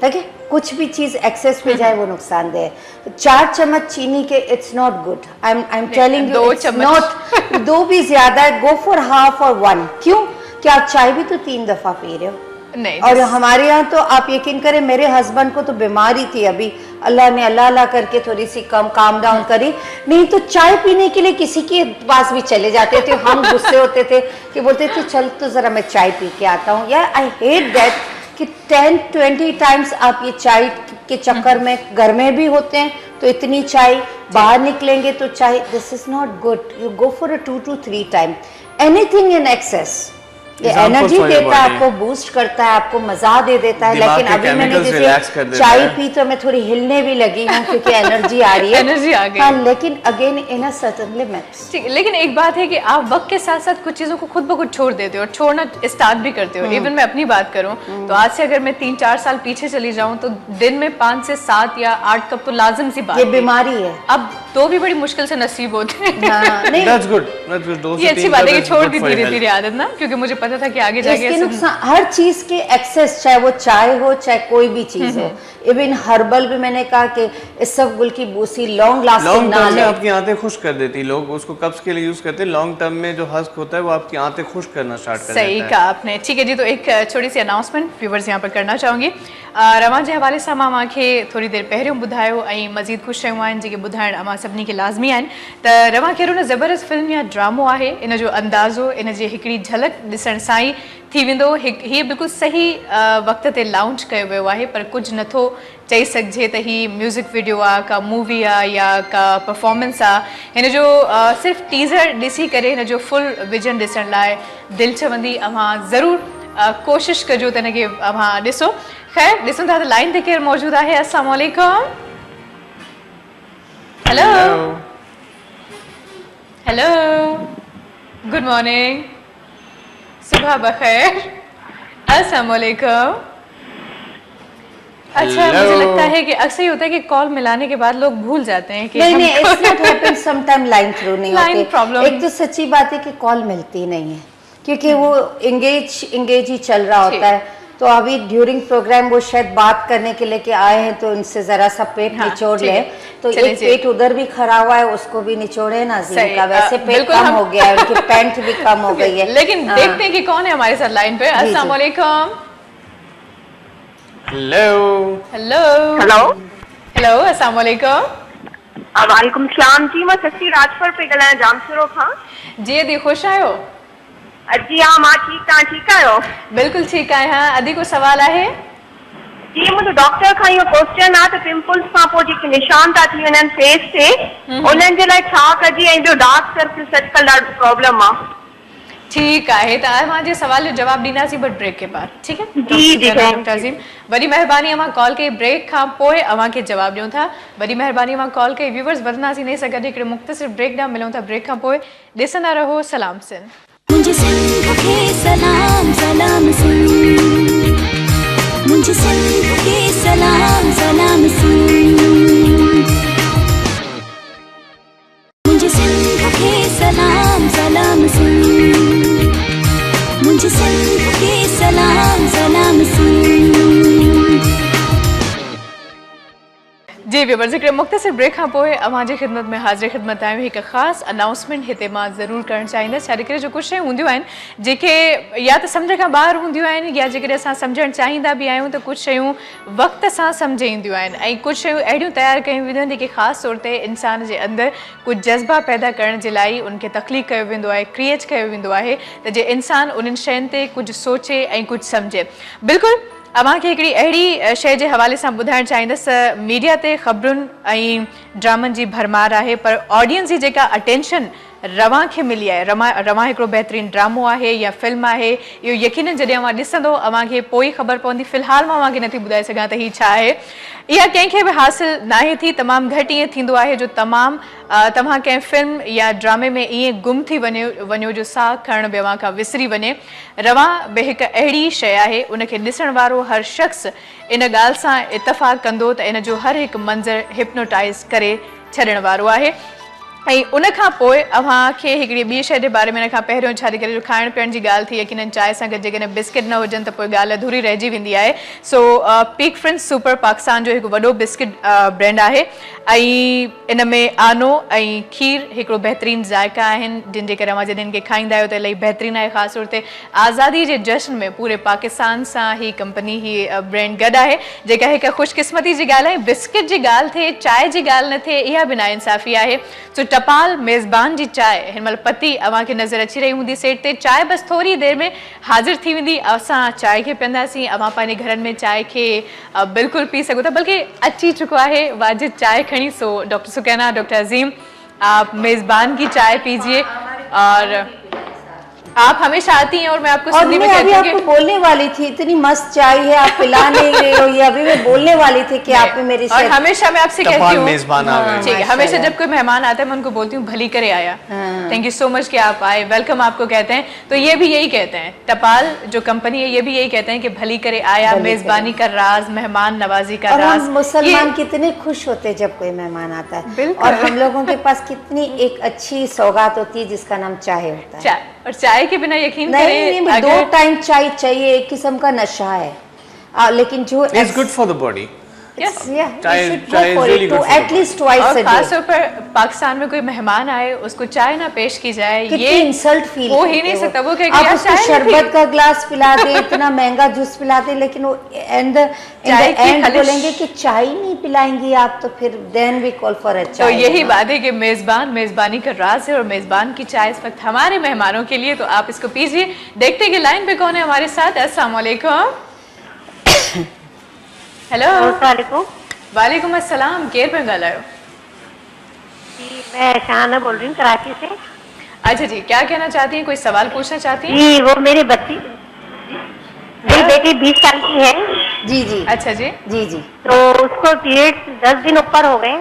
ठीक है कुछ भी चीज एक्सेस में जाए वो नुकसानदेह है। 4 चम्मच चीनी के it's not good I am telling you it's not 2 भी ज्यादा है गो फॉर हाफ और 1 क्यों क्या आप चाय भी तो 3 दफा पी रहे हो नहीं और हमारे यहाँ तो आप यकीन करें मेरे हस्बैंड को तो बीमारी थी अभी अल्लाह ने अल्लाह करके थोड़ी सी काम डाउन करी नहीं तो चाय पीने के लिए किसी के पास भी चले जाते थे हम गुस्से होते थे कि बोलते थे चल तो जरा मैं चाय पी के आता हूँ यार आई हेट दैट कि 10-20 टाइम्स आप ये चाय के चक्कर में घर में भी होते हैं तो इतनी चाय, बाहर निकलेंगे तो चाय, this is not good, you go for a 2 to 3 time, anything in excess ये एनर्जी देता है आपको, बूस्ट करता है आपको, मजा दे देता है। लेकिन अभी मैंने जैसे चाय पी तो मैं थोड़ी हिलने भी लगी हूँ क्योंकि एनर्जी आ रही है, एनर्जी आ गई। हाँ, लेकिन again in a certain limits. ठीक, लेकिन एक बात है कि आप वक्त के साथ साथ कुछ चीजों को खुद ब खुद छोड़ देते हो और छोड़ना स्टार्ट भी करते हो। इवन मैं अपनी बात करूं तो आज से अगर मैं 3-4 साल पीछे चली जाऊं तो दिन में 5 से 7 या 8 कप तो लाजिम सी बात ये बीमारी है। अब तो भी बड़ी मुश्किल से नसीब होते हैं। हाँ, नहीं, That's good. That's good. 2 से 3 ये अच्छी बात है कि छोड़ दी good for धीरे धीरे आदत ना, क्योंकि मुझे पता था कि आगे जाके इसके नुकसान हर चीज के एक्सेस, चाहे वो चाय हो चाहे कोई भी चीज हो। इवन हर्बल भी मैंने कहा कि इसबगुल की बूसी लॉन्ग लास्टिंग ना ले, आपकी आंतें खुश कर देती। लोग उसको कब्ज के लिए यूज करते हैं, लॉन्ग टर्म में जो हस्क होता है वो आपकी आंतें खुश करना स्टार्ट कर देता है। सही कहा आपने। ठीक है जी, तो एक छोटी सी अनाउंसमेंट व्यूवर्स यहाँ पर करना चाहूँगी। रवां जे हवाले सां मां मूंखे थोड़ी देर पहिरियों ॿुधायो ऐं मज़ीद कुझु शयूं आहिनि जेके ॿुधाइण अमां सभिनी खे लाज़मी आहिनि। त रवां कहिड़ो न ज़बरदस्त फिल्म या ड्रामो आहे, इन जो अंदाज़ो, इन जी हिकिड़ी झलक ॾिसण सां ई थी वेंदो। हीअ बिल्कुलु सही वक्त ते लॉन्च कयो वियो आहे, पर कुझु नथो चई सघिजे त ही म्यूज़िक वीडियो आहे, का मूवी आहे या का परफॉर्मेंस आहे। हिन जो सिर्फ़ु टीज़र ॾिसी करे हिन जो फुल विजन ॾिसण लाइ दिलि चवंदी, अव्हां ज़रूरु कोशिश कजो त हिनखे अव्हां ॾिसो। ख़ैर, ॾिसूं था त लाइन ते केरु मौजूदु आहे। अस्सलाम वालेकुम। हेलो हेलो, गुड मॉर्निंग, सुबह बखैर, अस्सलाम वालेकुम। अच्छा, मुझे लगता है कि अक्सर ही होता है कि कॉल मिलाने के बाद लोग भूल जाते हैं कि नहीं, it's not happen, some time line through नहीं होती। प्रॉब्लम। एक तो सच्ची बात है कि कॉल मिलती नहीं है क्योंकि वो इंगेज ही चल रहा होता है। तो अभी ड्यूरिंग प्रोग्राम वो शायद बात करने के लिए आए हैं, तो उनसे जरा सा पेट निचोड़ ले। तो एक पेट उधर भी खड़ा हुआ है, उसको भी निचोड़े ना जी का, वैसे पेट कम हो गया है, उनकी पैंट भी कम हो गई है। लेकिन देखते हैं कि कौन है हमारे साथ लाइन पे। अस्सलाम वालेकुम। हेलो हेलो हेलो हेलो, अस्सलाम वालेकुम। वालेकुम सलाम जी, मां सची राजपुर पे ॻाल्हायां, जामशरो खां। जी अदी, ख़ुशि आहियो? जी हाँ, मां ठीकु, तव्हां ठीकु आहियो? बिल्कुलु ठीकु आहियां। अदी को सवाल आहे? जी, मुंहिंजो डॉक्टर खां इहो क्वेश्चन आहे त पिंपल्स खां पोइ जेके निशान था थी वञनि फेस ते, उन्हनि जे लाइ छा कजे, ऐं ॿियो डार्क सर्कल्स अॼुकल्ह ॾाढो प्रॉब्लम आहे। ठीक है, तो अव्हांजे सवाल जो जवाब ॾींदासीं बट ब्रेक के बाद। ठीक है जी, डॉक्टर अज़ीम, वॾी महिरबानी। अवां कॉल कई ब्रेक खां पोइ अवां खे जवाब ॾियूं था। वॾी महिरबानी अवां कॉल कई। व्यूवर्स वधंदासीं नहीं सघंदे, हिकिड़े मुख़्तसिर ब्रेक ॾांहुं मिलूं था। ब्रेक खां पोइ ॾिसंदा रहो सलाम सिंध। मुझे सिंध के सलाम सलाम सिंध, मुझे सिंध के सलाम सलाम सिंध, मुझे सिंध के सलाम सलाम सिंध, मुझे सिंध के सलाम सलाम सिंध। जी व्यूवर्स, हिकिड़े मुख़्तसिर ब्रेक खां पोइ अव्हांजी ख़िदमत में हाज़िर ख़िदमत आहियूं। हिकु ख़ासि अनाउंसमेंट हिते मां ज़रूरु करणु चाहींदसि। छाजे करे जो कुझु शयूं हूंदियूं आहिनि जेके या त सम्झ खां ॿाहिरि हूंदियूं आहिनि, या जेकॾहिं असां सम्झणु चाहींदा बि आहियूं त कुझु शयूं वक़्त सां सम्झ ईंदियूं आहिनि, ऐं कुझु शयूं अहिड़ियूं तयारु कयूं वेंदियूं आहिनि जेके ख़ासि तौर ते इंसान जे अंदरि कुझु जज़्बा पैदा करण जे लाइ उनखे तख़लीक़ कयो वेंदो आहे, क्रिएट कयो वेंदो आहे त जे इंसान उन्हनि शयुनि ते कुझु सोचे ऐं कुझु सम्झे। बिल्कुलु अव्हां खे हिकिड़ी अहिड़ी शइ जे हवाले सां ॿुधाइणु चाहींदसि। मीडिया ते ख़बरुनि ऐं ड्रामनि जी भरमार आहे, पर ऑडियंस जी जेका अटेंशन रवां खे मिली आहे, रवां हिकिड़ो बहितरीनु ड्रामो आहे या फिल्म आहे, इहो यकीनन जॾहिं अव्हां ॾिसंदो अव्हां खे पोइ ख़बर पवंदी। फ़िलहाल मां अव्हां खे नथी ॿुधाए सघां त हीअ छा आहे। इहा कंहिंखे बि हासिलु नाहे थी। तमामु घटि ईअं थींदो आहे जो तव्हां कंहिं फिल्म या ड्रामे में ईअं गुम थी वञो जो साह खणण बि अव्हां खां विसरी वञे। रवां बि हिकु अहिड़ी शइ आहे, उनखे ॾिसण वारो हर शख़्स इन ॻाल्हि सां इतफ़ाक़ कंदो त इन जो हर हिकु मंज़र हिप्नोटाइज़ करे छॾण वारो आहे। ऐं उनखां पोइ अव्हां खे हिकिड़ी ॿी शइ जे बारे में इन खां पहिरियों, छाजे करे जो खाइण पीअण जी ॻाल्हि थी, यकीनन चांहि सां गॾु जेकॾहिं बिस्किट न हुजनि त पोइ ॻाल्हि अधूरी रहिजी वेंदी आहे। सो पीक फ्रेंड्स सुपर पाकिस्तान जो हिकु वॾो बिस्किट ब्रांड आहे, ऐं इन में आनो ऐं खीर हिकिड़ो बहितरीनु ज़ाइका आहिनि, जिन जे करे अव्हां जॾहिं इनखे खाईंदा आहियो त इलाही बहितरीनु आहे। ख़ासि तौर ते आज़ादी जे जश्न में पूरे पाकिस्तान सां ही कंपनी ही ब्रांड गॾु आहे, जेका हिकु ख़ुशकिस्मती जी ॻाल्हि आहे। बिस्किट जी ॻाल्हि थिए, चांहि जी ॻाल्हि न थिए, इहा बि नाइंसाफ़ी आहे। सो टपाल मेज़बान जी चाय हिनमल पति अवां खे नज़र अची रही हूंदी सेठ ते चाय बस थोड़ी देर में हाजिर थी वेंदी असां चाय खे पीअंदासीं अवां पंहिंजे घरनि में चाय खे बिल्कुलु पी सघो था बल्कि अची चुको आहे वाजिद चाय खणी सो डॉक्टर सुकैना डॉक्टर अजीम आप मेज़बान की चाय पीजिए और आप हमेशा आती हैं और मैं आपको और सिंधी में मैं कहती अभी हूँ आपको बोलने वाली थी इतनी मस्त चाय है आप पिला नहीं रहे हो ये अभी मैं बोलने वाली थी कि आप मेरी और हमेशा मैं आपसे कहती हूँ मेजबान आ गए ठीक है हमेशा जब कोई मेहमान आता है मैं उनको बोलती हूँ भली करे आया थैंक यू सो मच कि आप आए वेलकम आपको कहते हैं तो ये भी यही कहते हैं टपाल जो कंपनी है ये भी यही कहते हैं कि भली करे आया मेजबानी का राज मेहमान नवाजी का और राज हम मुसलमान कितने खुश होते हैं जब कोई मेहमान आता है बिल्कुल। और हम लोगों के पास कितनी एक अच्छी सौगात होती है जिसका नाम चाय होता है चाय और चाय के बिना यकीन नहीं करें दो टाइम चाय चाहिए एक किस्म का नशा है लेकिन जो it's good for the body Yes. चाय is really good for the at least twice और अ खास डे तौर पर पाकिस्तान में कोई मेहमान आए उसको चाय ना पेश की जाए कितनी ये इंसल्ट फील हो ही नहीं सकता वो कहेगा आप यार उसको चाय नहीं शरबत पी। का ग्लास पिलाते इतना महंगा जूस पिलाते लेकिन वो एंड चाय की एंड खलिश। बोलेंगे कि चाय नहीं पिलाएंगी आप तो फिर then we call for a तो चाय यही बात है कि मेजबान मेजबानी का राज है और मेजबान की चाय इस वक्त हमारे मेहमानों के लिए तो आप इसको पीजिए देखते हैं कि लाइन पे कौन है हमारे साथ अस्सलाम वालेकुम हेलो वालेकुम वालेकुम अस्सलाम केर पे ॻाल्हायो जी मैं शहाना बोल रही हूँ कराची से अच्छा जी क्या कहना चाहती हैं कोई सवाल पूछना चाहती हैं जी वो मेरी बेटी 20 साल की है जी जी अच्छा जी जी जी तो उसको पीरियड्स 10 दिन ऊपर हो गए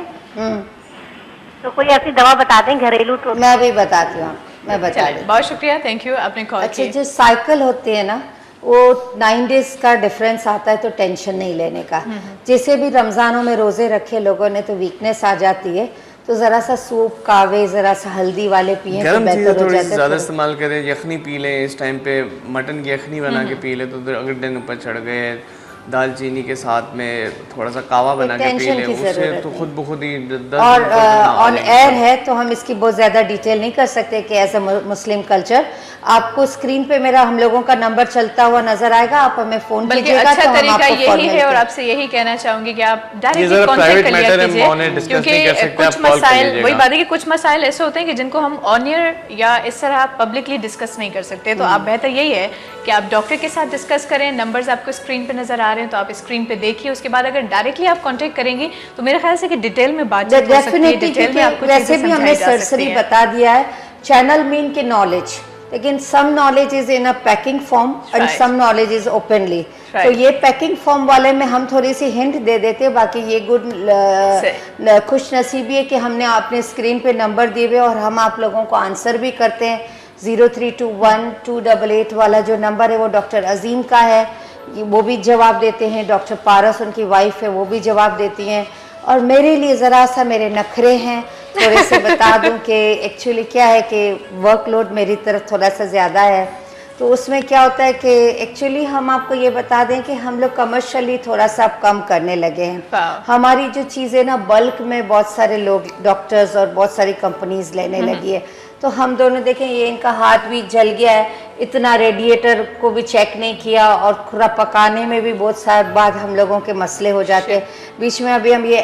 तो कोई ऐसी दवा बता दें घरेलू टोटका मैं अभी बताती हूँ मैं बता चलिए रही बहुत शुक्रिया थैंक यू आपने कॉल अच्छा किया जो साइकिल होती है ना वो 9 डेज का डिफरेंस आता है तो टेंशन नहीं लेने का जैसे भी रमजानों में रोजे रखे लोगों ने तो वीकनेस आ जाती है तो जरा सा सूप कावे जरा सा हल्दी वाले पिए तो गर्म चीजें बेहतर हो थोड़ी जाता ज्यादा है इस्तेमाल करें यखनी पी लें इस टाइम पे मटन की यखनी बना के पी लें तो अगर दिन ऊपर चढ़ गए दालचीनी के साथ में थोड़ा सा कावा बना के पी टेंशन लें की उससे जरूरत तो नहीं। खुद ब खुद ही और ऑन एयर है तो हम इसकी बहुत ज़्यादा डिटेल नहीं कर सकते कि एज अ मुस्लिम कल्चर आपको स्क्रीन पे मेरा हम लोगों का नंबर चलता हुआ नजर आएगा आप हमें फोन बल्कि कीजिएगा अच्छा तो हम तरीका आपको यही फॉर्मेट है और कर- आपसे यही कहना चाहूंगी कि आप ये डायरेक्टली जरा कांटेक्ट private कर लिया matter है, कीजिए हम discuss क्योंकि नहीं कर सकते, कुछ आप call कर मसाइल लीजिएगा। वही बात है कि कुछ मसाइल ऐसे होते हैं कि जिनको हम ऑन एयर या इस तरह पब्लिकली डिस्कस नहीं कर सकते तो आप बेहतर यही है कि आप डॉक्टर के साथ डिस्कस करें नंबर्स आपको स्क्रीन पे नजर आ रहे हैं तो आप स्क्रीन पे देखिए उसके बाद अगर डायरेक्टली आप कांटेक्ट करेंगे तो मेरे ख्याल से कि डिटेल में बातचीत हो सकती है डेफिनेटली डिटेल में आपको वैसे चीजें भी हमने समझाई जा सकती सरसरी हैं बता दिया है चैनल मीन के नॉलेज लेकिन some knowledge is in a packing form and Right. Some knowledge is openly Right. तो ये पैकिंग फॉर्म वाले में हम थोड़ी सी हिंट दे देते हैं बाकी ये गुड खुश नसीबी है कि हमने अपने स्क्रीन पे नंबर दिए हुए और हम आप लोगों को आंसर भी करते हैं 0321-288 वाला जो नंबर है वो डॉक्टर अजीम का है वो भी जवाब देते हैं डॉक्टर पारस उनकी वाइफ है वो भी जवाब देती हैं और मेरे लिए ज़रा सा मेरे नखरे हैं थोड़े से बता दूं कि एक्चुअली क्या है कि वर्कलोड मेरी तरफ थोड़ा सा ज़्यादा है तो उसमें क्या होता है कि एक्चुअली हम आपको ये बता दें कि हम लोग कमर्शियली थोड़ा सा अब कम करने लगे हैं हमारी जो चीज़ें ना बल्क में बहुत सारे लोग डॉक्टर्स और बहुत सारी कंपनीज लेने लगी है तो हम दोनों देखें ये इनका हाथ भी जल गया है इतना रेडिएटर को भी चेक नहीं किया और खुरा पकाने में भी बहुत सारे बाद हम लोगों के मसले हो जाते हैं बीच में अभी हम ये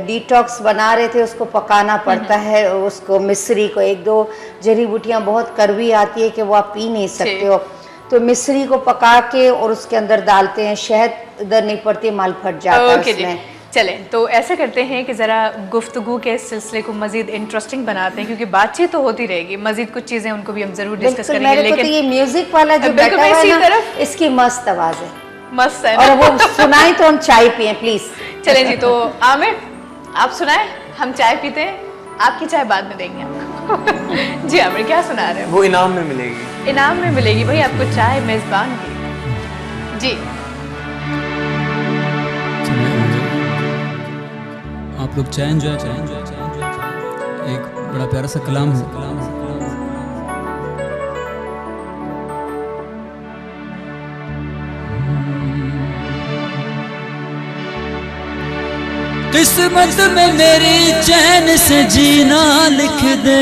डिटॉक्स बना रहे थे उसको पकाना पड़ता है उसको मिश्री को 1-2 जड़ी बूटियाँ बहुत कड़वी आती है कि वो आप पी नहीं सकते हो तो मिश्री को पका के और उसके अंदर डालते हैं शहद इधर नहीं पड़ती माल फट जाता है उसमें चलें तो ऐसे करते हैं कि ज़रा गुफ्तगू के सिलसिले को मज़ीद इंटरेस्टिंग बनाते हैं क्योंकि बातचीत तो होती रहेगी मज़ीद कुछ चीज़ें उनको भी हम ज़रूर डिस्कस करेंगे मेरे को लेकिन तो ये म्यूजिक वाला जो बिल्कुल बैठा हुआ इसी है ना तरफ इसकी मस्त आवाज़ है मस्त है और ना वो सुनाई तो हम चाय पिए प्लीज चलें जी तो आमिर आप सुनाएं हम चाय पीते हैं आपकी चाय बाद में देंगे आपको जी आमिर क्या सुना रहे हैं वो इनाम में मिलेगी इनाम में मिलेगी भाई आपको चाय मेज़बान की जी आप लोग चाय एंजॉय करें एक बड़ा प्यारा सा कलाम है किस्मत में मेरी चैन से जीना लिख दे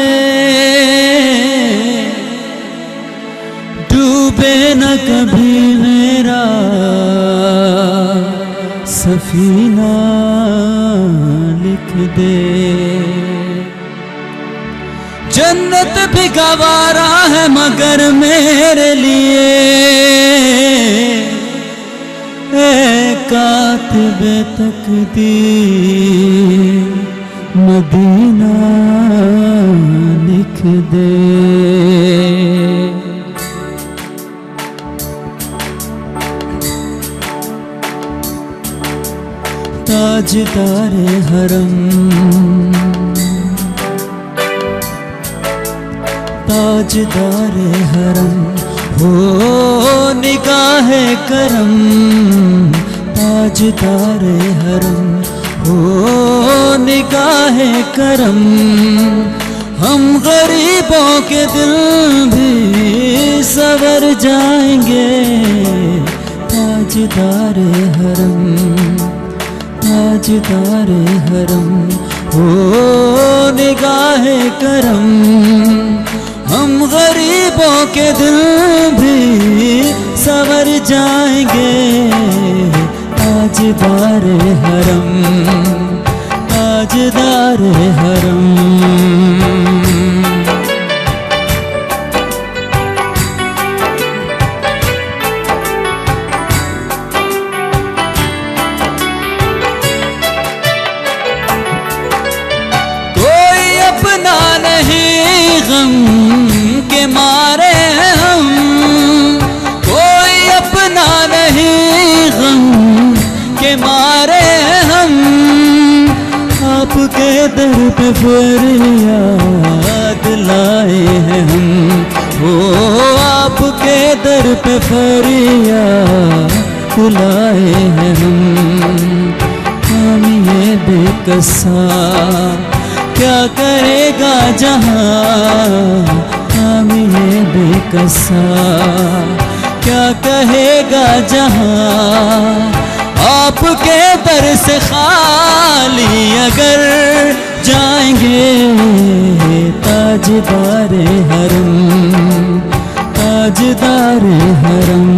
डूबे न कभी मेरा सफीना लिख दे जन्नत भी गवारा है मगर मेरे लिए कातिबे तकदीर मदीना लिख दे। ताजदारे हरम ताजदारे हरम हो निगाहे करम ताजदारे हरम हो निगाहे करम हम गरीबों के दिल भी सवर जाएंगे ताजदारे हरम ताजदारे हरम हो निगाहे करम हम गरीबों के दिल भी सवर जाएंगे ताजदारे हरम ताजदारे हरम। गम के मारे हम कोई अपना नहीं गम के मारे हम आपके दर पे फरियाद लाए हैं हम वो आपके दर पे फरियाद लाए हैं हम ये बेकसा क्या करेगा जहां हम ये बेकसा क्या कहेगा जहां आपके दर से खाली अगर जाएंगे ताजदारे हरम ताजदारे हरम।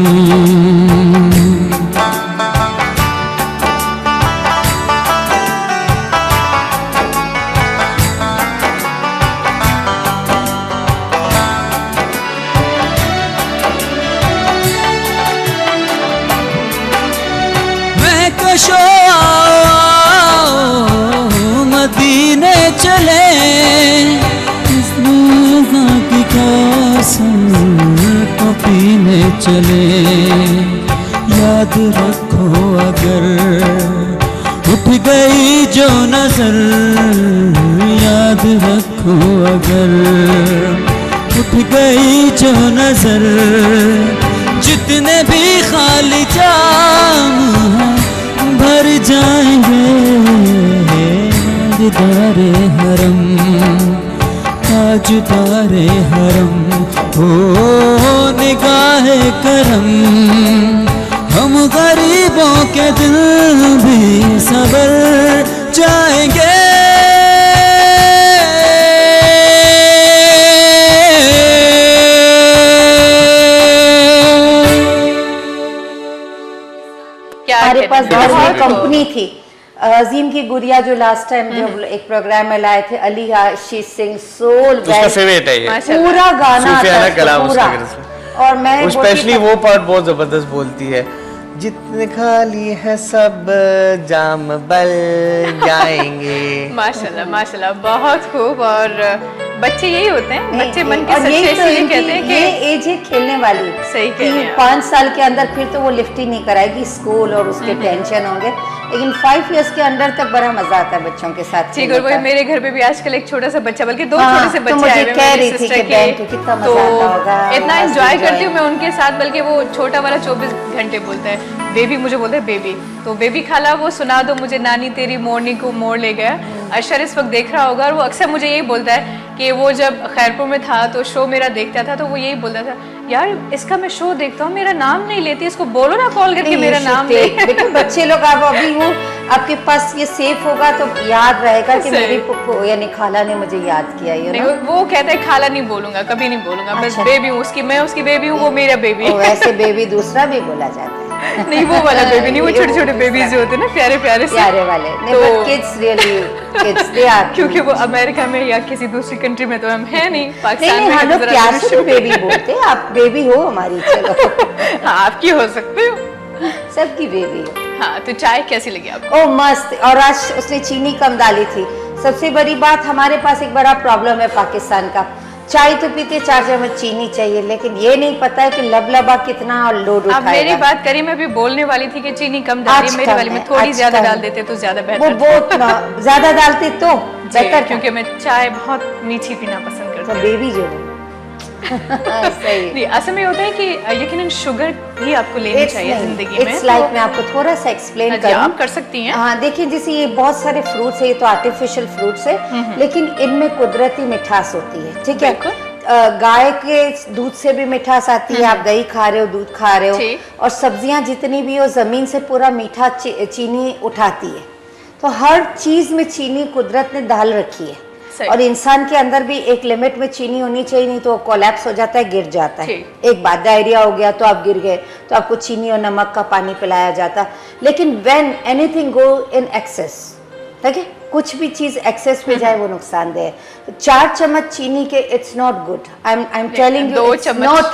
शो मदीने चले की कसम तो पीने चले याद रखो अगर उठ गई जो नजर याद रखो अगर उठ गई जो नजर जितने भी खाली जाम भर जाएंगे ताजदारे हरम ताजदारे हरम हो निगाहे करम हम गरीबों के दिल भी सबर जाएंगे हमारे पास घर में कंपनी थी अजीम की गुड़िया जो लास्ट टाइम जो एक प्रोग्राम में लाए थे अली आशीष सिंह सोल उसका फेवरेट है ये पूरा गाना पूरा और मैं स्पेशली वो पार्ट बहुत जबरदस्त बोलती है जितने खाली है सब जाम बल जाएंगे। माशाल्लाह माशाल्लाह बहुत खूब। और बच्चे यही होते हैं बच्चे मन के सच्चे इसलिए कहते हैं कि ये एज है खेलने वाली। सही कह रहे हैं 5 साल के अंदर फिर तो वो लिफ्ट ही नहीं कराएगी स्कूल और उसके टेंशन होंगे लेकिन 5 इयर्स के अंदर तक बड़ा मजा आता है बच्चों के साथ। ठीक है वही मेरे घर पे भी आजकल एक छोटा सा बच्चा बल्कि 2 छोटे से बच्चे आए कह रही थी कि कितना मजा आता होगा इतना एंजॉय करती हूँ मैं उनके साथ बल्कि वो छोटा वाला 24 घंटे बोलता है बेबी मुझे बोलते हैं बेबी तो बेबी खाला वो सुना दो मुझे नानी तेरी मोरनी को मोड़ ले गया। अशर इस वक्त देख रहा होगा और वो अक्सर मुझे यही बोलता है कि वो जब खैरपुर में था तो शो मेरा देखता था तो वो यही बोलता था यार इसका मैं शो देखता हूँ मेरा नाम नहीं लेती इसको बोलो ना कॉल करके मेरा नाम ले। बेटा बच्चे लोग अब अभी वो आपके पास ये सेफ होगा तो याद रहेगा कि मेरी यानी खाला ने मुझे याद किया ये ना? वो कहता है खाला नहीं बोलूंगा कभी नहीं बोलूंगा बस बेबी हूँ उसकी मैं उसकी बेबी हूँ वो मेरा बेबी। वैसे बेबी दूसरा भी बोला जाता है नहीं वो वाला बेबी नहीं, वो छोटे छोटे बेबीज जो होते हैं ना प्यारे प्यारे से, प्यारे वाले नहीं, तो but kids really kids they are क्योंकि वो अमेरिका में या किसी दूसरी कंट्री में तो हम है नहीं, पाकिस्तान नहीं में हम तो लोग जरा प्यार से शुरू बेबी बोलते हैं, आप बेबी हो हमारी, चलो हाँ आपकी हो सकते हो। सबकी बेबी हो। हाँ तो चाय कैसी लगी आपको? ओ मस्त, और आज उसने चीनी कम डाली थी। सबसे बड़ी बात, हमारे पास एक बड़ा प्रॉब्लम है पाकिस्तान का, चाय तो पीते 4 चम्मच चीनी चाहिए, लेकिन ये नहीं पता है कि लबलबा कितना लोड उठाएगा। अब मेरी बात करिए, मैं भी बोलने वाली थी कि चीनी कम डालिए, मेरी वाली में थोड़ी ज्यादा डाल देते तो ज्यादा बेहतर। वो बहुत ज्यादा डालते तो बेहतर, क्योंकि मैं चाय बहुत मीठी पीना पसंद करती हूँ। बेबी जो है सही। नहीं असल में होता है कि यकीनन शुगर भी आपको लेनी चाहिए जिंदगी में। इट्स लाइक मैं आपको थोड़ा सा एक्सप्लेन करूं। आप कर सकती हैं। हाँ देखिए, जैसे ये बहुत सारे फ्रूट्स है, ये तो आर्टिफिशियल फ्रूट्स है, लेकिन इनमें कुदरती मिठास होती है, ठीक है। गाय के दूध से भी मिठास आती है, आप दही खा रहे हो, दूध खा रहे हो, और सब्जियां जितनी भी हो जमीन से पूरा मीठा चीनी उठाती है, तो हर चीज में चीनी कुदरत ने डाल रखी है। और इंसान के अंदर भी एक लिमिट में चीनी होनी चाहिए, नहीं तो वो कोलैप्स हो जाता है, गिर जाता है। एक बात, डायरिया हो गया तो आप गिर गए, तो आपको चीनी और नमक का पानी पिलाया जाता। लेकिन when anything go in excess, ठीक है, कुछ भी चीज एक्सेस में जाए वो नुकसानदेह है। तो 4 चम्मच चीनी के it's not good, I am telling you, it's not.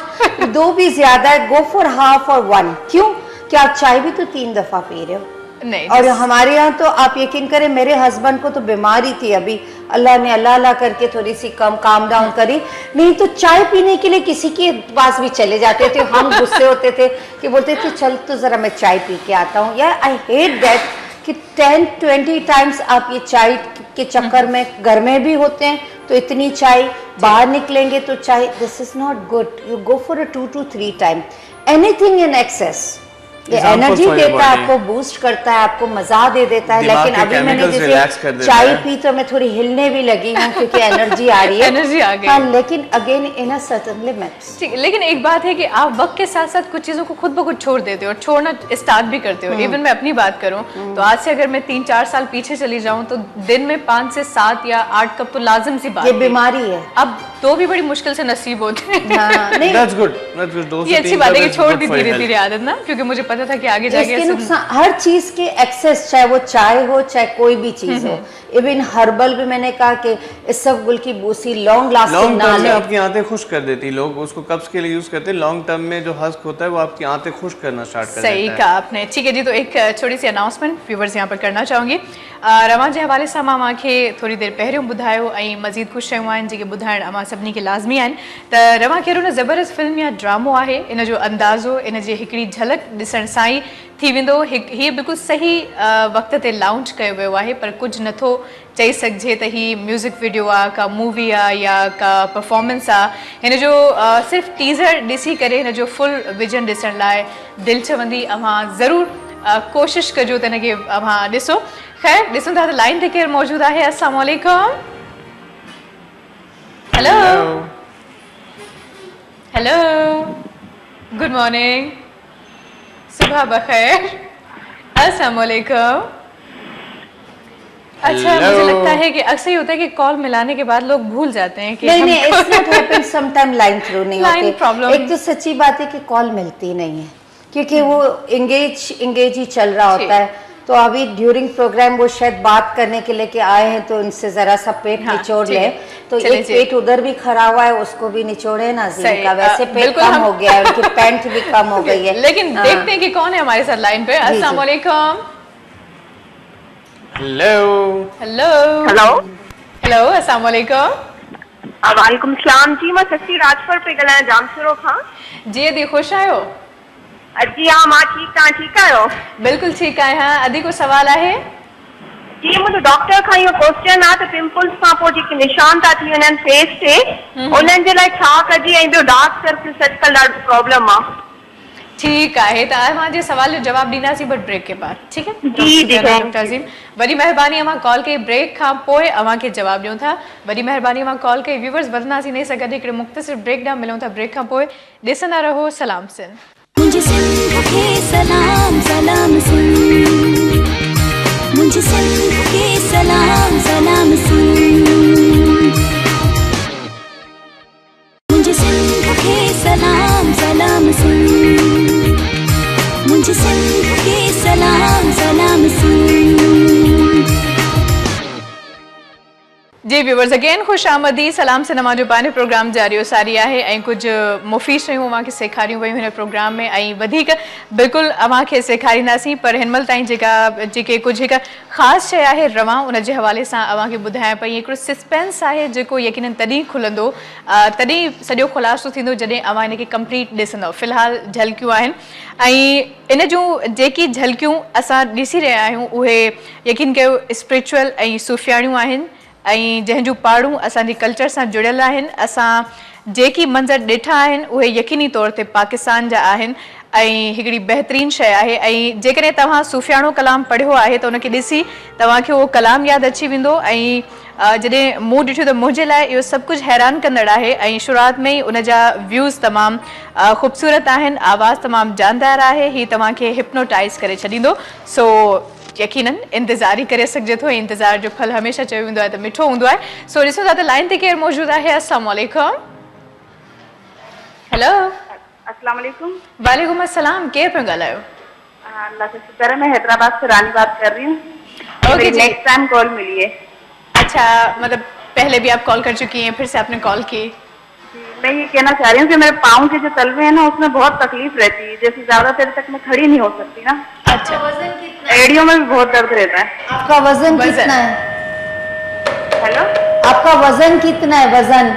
2 भी ज्यादा है, गो फॉर हाफ और 1। क्यों? कि आप चाय भी तो 3 दफा पी रहे हो। नहीं, और हमारे यहाँ तो आप यकीन करें, मेरे हस्बैंड को तो बीमारी थी, अभी अल्लाह ने अल्लाह करके थोड़ी सी काम डाउन करी, नहीं तो चाय पीने के लिए किसी के पास भी चले जाते थे। हम गुस्से होते थे कि बोलते थे चल तो जरा मैं चाय पी के आता हूँ। या आई हेट दैट कि 10-20 टाइम्स आप ये चाय के चक्कर में घर में भी होते हैं, तो इतनी चाय, बाहर निकलेंगे तो चाय, this is not good. You go for a 2 to 3 time. Anything in excess ये एनर्जी देता है, आपको बूस्ट करता है, आपको मजा दे देता है। लेकिन अभी मैंने जैसे चाय पी तो मैं थोड़ी हिलने भी लगी हूँ क्योंकि एनर्जी आ रही है, एनर्जी आ गई। हाँ, लेकिन again in a certain limits. ठीक, लेकिन एक बात है कि आप वक्त के साथ साथ कुछ चीजों को खुद ब खुद छोड़ देते हो और छोड़ना स्टार्ट भी करते हो। इवन मैं अपनी बात करूं तो आज से अगर मैं 3-4 साल पीछे चली जाऊं तो दिन में 5 से 7 या 8 कप तो लाजिम सी बात, ये बीमारी है। अब 2 भी बड़ी मुश्किल से नसीब होते हैं। That's good, that's good। ये अच्छी बात है कि छोड़ दी धीरे-धीरे आदत ना, क्योंकि मुझे पता था कि आगे जाके हर चीज के एक्सेस, चाहे वो चाय हो चाहे कोई भी चीज हो। इवन हर्बल भी मैंने कहा कि इसबगुल की बूसी लॉन्ग लास्टिंग ना ले, आपकी आंतें खुश कर देती। लोग उसको कब्ज के लिए यूज करते हैं, लॉन्ग टर्म में जो हस्क होता है वो आपकी आंतें खुश करना स्टार्ट कर देता है। सही कहा आपने। ठीक है जी, तो एक छोटी सी अनाउंसमेंट व्यूवर्स यहाँ पर करना चाहूँगी। रवां जे हवाले सां मां मूंखे थोड़ी देर पहिरियों ॿुधायो ऐं मज़ीद कुझु शयूं आहिनि जेके ॿुधाइण अमां सभिनी खे लाज़मी आहिनि। त रवां कहिड़ो न ज़बरदस्त फिल्म या ड्रामो आहे, इन जो अंदाज़ो, इन जी हिकिड़ी झलक ॾिसण सां ई थी वेंदो। हीअ बिल्कुलु सही वक़्त ते लॉन्च कयो वियो आहे, पर कुझु नथो चई सघिजे त ही म्यूज़िक वीडियो आहे, का मूवी आहे या का परफॉर्मेंस आहे। हिन जो सिर्फ़ु टीज़र ॾिसी करे हिन जो फुल विजन ॾिसण लाइ दिलि चवंदी अव्हां ज़रूरु कोशिश कजो त हिनखे अव्हां ॾिसो। ख़ैर ॾिसूं था त लाइन ते केरु मौजूदु आहे। अस्सलाम वालेकुम। हेलो हेलो, गुड मॉर्निंग, सुबह बखैर, अस्सलाम वालेकुम। अच्छा, मुझे लगता है कि अक्सर ही होता है कि कॉल मिलाने के बाद लोग भूल जाते हैं कि नहीं, it's not happen, sometime line through नहीं होती। एक तो सच्ची बात है कि कॉल मिलती नहीं है क्योंकि वो इंगेज ही चल रहा होता है। तो अभी ड्यूरिंग प्रोग्राम वो शायद बात करने के लिए आए हैं, तो उनसे जरा सा पेट निचोड़ ले, तो एक पेट उधर भी खड़ा हुआ है, उसको भी निचोड़े ना जिनका, वैसे पेट कम हो गया है, उनकी पैंट भी कम हो गई है। लेकिन देखते हैं कि कौन है हमारे साथ लाइन पे। अस्सलाम वालेकुम। हेलो हेलो हेलो, अस्सलाम वालेकुम। वालेकुम सलाम जी, मां सची राजपुर पे ॻाल्हायां जामसरो खां। जी अदी खुश आयो? जी हाँ, मां ठीक आहियां। ठीक आहियो? बिल्कुल ठीक आहियां। अदी को सवाल आहे? जी मुझे डॉक्टर खां इहो क्वेश्चन आहे त पिंपल्स खां पोइ जेके निशान था थी वञनि फेस ते, उन्हनि जे लाइ छा कजे, ऐं ॿियो डार्क सर्कल्स अॼुकल्ह ॾाढी प्रॉब्लम आहे। ठीक है, तो अव्हांजे सवाल जो जवाब ॾींदासीं बट ब्रेक के बाद, ठीक है? जी डॉक्टर अज़ीम, वॾी महिरबानी अव्हां कॉल कई, ब्रेक खां पोइ अव्हांखे जवाब ॾियूं था। वॾी महिरबानी अव्हां कॉल कई। व्यूवर्स वधंदासीं नहीं सघंदे, हिकिड़े मुख़्तसिर ब्रेक ॾांहुं मिलूं था। ब्रेक खां पोइ ॾिसंदा रहो सलाम सिंध। मुझे सिंध के सलाम सलाम सिंध, मुझे सिंध के सलाम सलाम सिंध, मुझे सिंध के सलाम सलाम सिंध, मुझे जी व्यूवर्स अगेन खुश आमदी सलाम से नमाजो पाने प्रोग्राम जारी हो सारी है ऐं कुछ मुफ़ीद शयूं अवां खे सेखारियूं वयूं हिन प्रोग्राम में ऐं वधीक बिल्कुल अवां खे सेखारींदासीं पर हिनमल ताईं जेके कुछ हिक ख़ासि शइ आहे रवां उन जे हवाले सां अवां खे ॿुधायां पई हिकिड़ो सस्पेंस आहे जेको यकीनन तॾहिं खुलंदो तॾहिं सॼो ख़ुलासो थींदो जॾहिं अवां हिनखे कंप्लीट ॾिसंदव फ़िलहाल झलकियूं आहिनि ऐं इन जूं जेकी झलकियूं असां ॾिसी रहिया आहियूं उहे यकीन कयो स्पिरिचुअल ऐं सूफ़ियाणियूं आहिनि ऐं जंहिंजूं पाड़ूं असांजे कल्चर सां जुड़ियल आहिनि असां जेकी मंज़र ॾिठा आहिनि उहे यकीनी तौर ते पाकिस्तान जा आहिनि ऐं हिकिड़ी बहितरीन शइ आहे ऐं जेकॾहिं तव्हां सूफ़ियाणो कलाम पढ़ियो आहे त उनखे ॾिसी तव्हांखे उहो कलाम यादि अची वेंदो ऐं जॾहिं मूं ॾिठो त मुंहिंजे लाइ इहो सभु कुझु हैरान कंदड़ आहे ऐं शुरूआत में ई उन जा व्यूज़ तमामु ख़ूबसूरत आहिनि आवाज़ तमामु जानदार आहे हीउ तव्हांखे हिप्नोटाइज़ करे छॾींदो सो यकीनन इंतज़ार ही करे सघिजे थो इंतज़ार जो फल हमेशह चयो वेंदो आहे त मिठो हूंदो आहे सो ॾिसो था त लाइन ते केरु मौजूदु आहे अस्सलाम वालेकुम हेलो अस्सलाम वालेकुम वालेकुम अस्सलाम केरु पियो ॻाल्हायो अल्लाह का शुक्र है मैं हैदराबाद से रानी बात कर रही हूँ ओके जी नेक्स्ट टाइम कॉल मिली है अच्छा मतलब पहले भी आप कॉल कर चुकी हैं फिर से आपने कॉल की मैं ये कहना चाह रही हूँ कि मेरे पाँव के जो तलवे हैं ना उसमें बहुत तकलीफ रहती है जैसे ज्यादा देर तक मैं खड़ी नहीं हो सकती ना अच्छा वजन कितना एड़ियों में भी बहुत दर्द रहता है आपका वजन वजन। कितना है हेलो आपका वजन कितना है वजन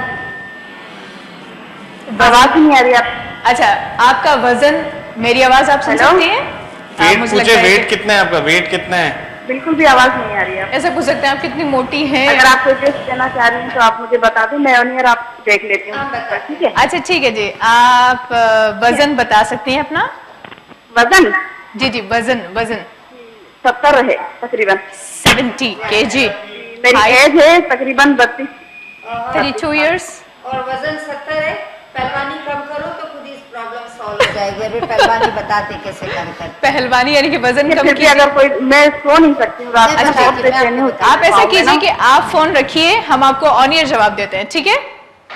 आवाज ही नहीं आ रही आप अच्छा आपका वजन मेरी आवाज आप सुन हेलो? सकती हैं वेट मुझे पूछे लगता है वेट कितना है आपका वेट कितना है बिल्कुल भी आवाज नहीं आ रही है ऐसा पूछ सकते हैं आप कितनी मोटी हैं अगर आप कोई टेस्ट देना चाह रही हैं तो आप मुझे बता दें मैं ऑन ईयर आप देख लेती हूँ ठीक है अच्छा ठीक है जी आप वजन बता सकती हैं अपना वजन जी जी वजन वजन 70 है तकरीबन 70 kg मेरी Height? एज है तकरीबन 32 32 years और वजन 70 है पहलवानी कम करो तो खुद ही प्रॉब्लम सॉल्व हो जाएगी अभी पहलवानी बताते कैसे कम करते पहलवानी यानी कि वजन कम फिर भी कीजिए अगर कोई मैं सो नहीं सकती हूँ रात मैं में बताती बहुत हूँ, बेचैनी मैं होती आपको है आप ऐसा पाँव में कीजिए ना। कि आप फोन रखिए हम आपको ऑन ईयर जवाब देते हैं ठीक है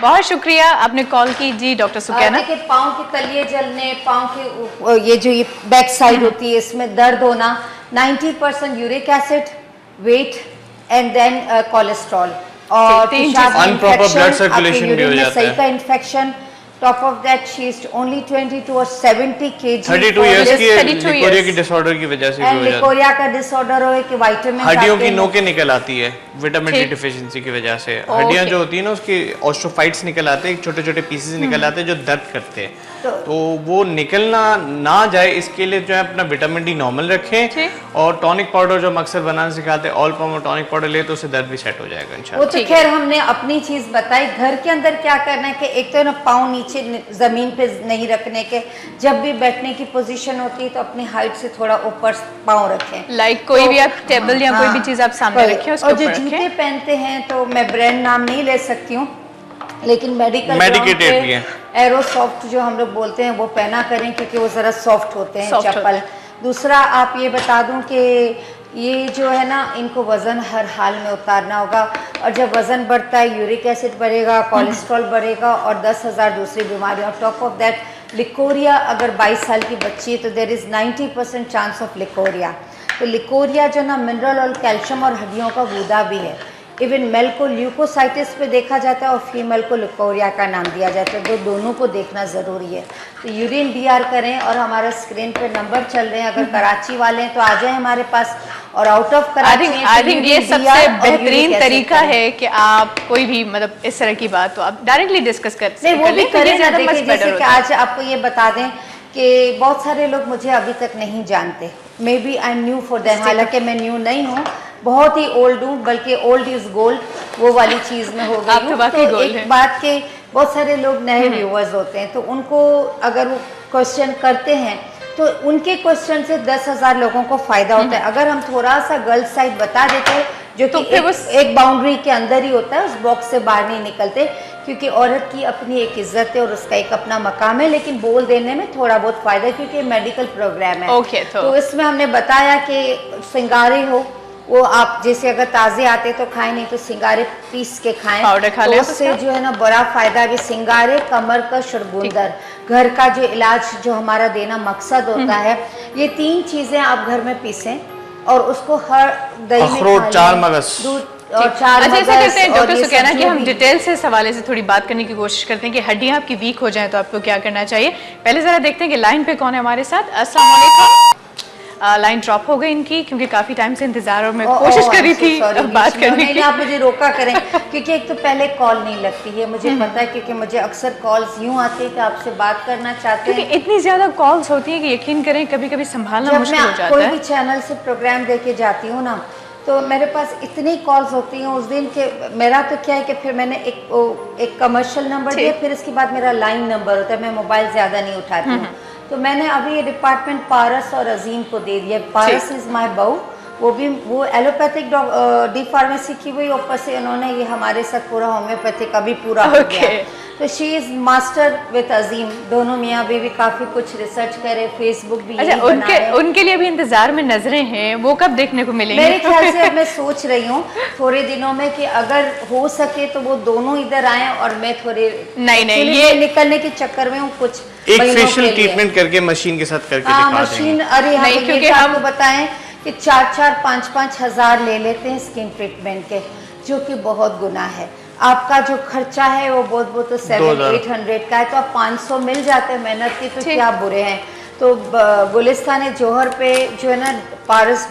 बहुत शुक्रिया आपने कॉल की जी डॉक्टर सुकैना देखिए पाँव के तलिए जलने पाँव के ये जो ये बैक साइड होती है इसमें दर्द होना 90% uric acid weight and then cholesterol और तीन पेशाब में Improper infection, blood circulation आपके भी हो urine में जाता सही है। का infection top of that she is only 22 और 70 kg 32 इयर्स की 32 लिकोरिया years. की डिसऑर्डर की वजह से भी एंड हो जाता है लिकोरिया का डिसऑर्डर हो कि विटामिन हड्डियों की नोकें निकल आती है विटामिन डी ठीक। डिफिशिएंसी की वजह से हड्डियां जो होती है ना उसकी ऑस्ट्रोफाइट्स निकल आते हैं छोटे छोटे पीसेस निकल आते हैं जो दर्द करते हैं तो वो निकलना ना जाए इसके लिए जो है अपना विटामिन डी नॉर्मल रखें ठीक। और टॉनिक पाउडर जो हम अक्सर बनाना सिखाते हैं ऑल पावर टॉनिक पाउडर ले तो उससे दर्द भी सेट हो जाएगा वो इंशाल्लाह तो खैर हमने अपनी चीज बताई घर के अंदर क्या करना है कि एक तो ना पाँव नीचे जमीन पे नहीं रखने के जब भी बैठने की पोजीशन होती है तो अपनी हाइट से थोड़ा ऊपर पाँव रखें लाइक कोई भी आप टेबल या कोई भी चीज आप सामने कोई- रखें उसके और जो ऊपर जूते रखें पहनते हैं तो मैं ब्रांड नाम नहीं ले सकती हूँ लेकिन मेडिकल Medicated भी है। एरो सॉफ्ट जो हम लोग बोलते हैं वो पहना करें क्योंकि वो ज़रा सॉफ्ट होते हैं Soft होते चप्पल दूसरा आप ये बता दूं कि ये जो है ना इनको वज़न हर हाल में उतारना होगा और जब वज़न बढ़ता है यूरिक एसिड बढ़ेगा कोलेस्ट्रॉल बढ़ेगा और 10,000 दूसरी बीमारियाँ टॉप ऑफ दैट लिकोरिया अगर 22 साल की बच्ची है तो there is 90% chance of leucorrhoea तो लिकोरिया जो ना मिनरल और कैल्शियम और हड्डियों का गूदा भी है इवन मेल को ल्यूकोसाइटिस पे देखा जाता है और फीमेल को लिकोरिया का नाम दिया जाता है तो दोनों को देखना ज़रूरी है तो यूरिन डीआर करें और हमारा स्क्रीन पे नंबर चल रहे हैं अगर कराची वाले हैं तो आ जाएं हमारे पास और आउट ऑफ कराची हैं तो आई थिंक ये urine सबसे DR और बेहतरीन uric acid तरीका करें। है कि आप कोई भी मतलब इस तरह की बात तो आप डायरेक्टली डिस्कस कर नहीं वो भी लें, तो ये करें ना ज़्यादा देखिए much better जैसे कि होता है। आज आपको ये बता दें कि बहुत सारे लोग मुझे अभी तक नहीं जानते maybe I am new for them हालांकि मैं न्यू नहीं हूँ बहुत ही ओल्ड हूँ बल्कि ओल्ड इज गोल्ड वो वाली चीज़ में हो गई आप तो हूँ। वाकई तो gold एक हैं। बात के बहुत सारे लोग नए व्यूअर्स होते हैं तो उनको अगर वो क्वेश्चन करते हैं तो उनके क्वेश्चन से 10,000 लोगों को फायदा होता है अगर हम थोड़ा सा गर्ल्स साइड बता देते हैं जो तो कि फिर एक बाउंड्री के अंदर ही होता है उस बॉक्स से बाहर नहीं निकलते क्योंकि औरत की अपनी एक इज्जत है और उसका एक अपना मकाम है लेकिन बोल देने में थोड़ा बहुत फायदा है क्योंकि मेडिकल प्रोग्राम है ओके, तो इसमें हमने बताया कि सिंगारे हो वो आप जैसे अगर ताज़े आते तो खाएं नहीं तो सिंगारे पीस के खाएं पाउडर खा तो लें उससे उसका। जो है ना बड़ा फायदा है सिंगारे कमर का शरगुंदर घर का जो इलाज जो हमारा देना मकसद होता है ये 3 चीज़ें आप घर में पीसें और उसको हर दही में अखरोट, खा लें। चार मगज। दूध और 4 अच्छा, ऐसा करते हैं डॉक्टर ये से कहना सब कि जो हम भी- डिटेल से इस हवाले से थोड़ी बात करने की कोशिश करते हैं कि हड्डियां आपकी वीक हो जाएं तो आपको क्या करना चाहिए। पहले जरा देखते हैं कि लाइन पे कौन है हमारे साथ। अस्सलाम वालेकुम। लाइन ड्रॉप हो गई इनकी क्योंकि काफी टाइम से इंतजार और मैं कोशिश कर रही थी बात करने की। आप मुझे रोका करें क्योंकि एक तो पहले कॉल नहीं लगती है, मुझे पता है, क्योंकि मुझे अक्सर कॉल्स यूं आती है कि आपसे बात करना चाहते क्योंकि हैं। इतनी ज्यादा कॉल्स होती हैं कि यकीन करें कभी कभी संभालना जब मुश्किल हो मैं जाता कोई है। भी चैनल से प्रोग्राम देके जाती हूँ ना, तो मेरे पास इतनी कॉल्स होती हैं उस दिन के। मेरा तो क्या है कि फिर मैंने एक कमर्शियल नंबर दिया, फिर इसके बाद मेरा लाइन नंबर होता है, मैं मोबाइल ज़्यादा नहीं उठाती हूँ। तो मैंने अभी ये डिपार्टमेंट पारस और अजीम को दे दिया। पारस इज़ माय बहू, वो एलोपैथिक डी फार्मेसी की हुई, ऊपर से उन्होंने ये हमारे साथ पूरा होम्योपैथिक अभी पूरा हो गया। तो शी इज़ मास्टर विद अजीम, दोनों मियाँ बीवी काफ़ी कुछ रिसर्च करे, फेसबुक भी अच्छा, उनके लिए भी इंतजार में नजरें हैं, वो कब देखने को मिलेंगे? मेरे ख्याल से अब मैं सोच रही हूँ थोड़े दिनों में कि अगर हो सके तो वो दोनों इधर आए और मैं थोड़े नहीं ये निकलने के चक्कर में हूँ कुछ एक फेशियल ट्रीटमेंट करके मशीन के साथ करके हाँ, दिखा मशीन। देंगे। अरे हाँ, नहीं, क्योंकि हम आपको बताएं कि 4-5 हज़ार ले लेते हैं स्किन ट्रीटमेंट के, जो कि बहुत गुना है। आपका जो खर्चा है वो बहुत तो 700-800 का है, तो आप 500 मिल जाते हैं मेहनत की, तो क्या बुरे हैं। तो गुलिस्तान जौहर पे जो है ना,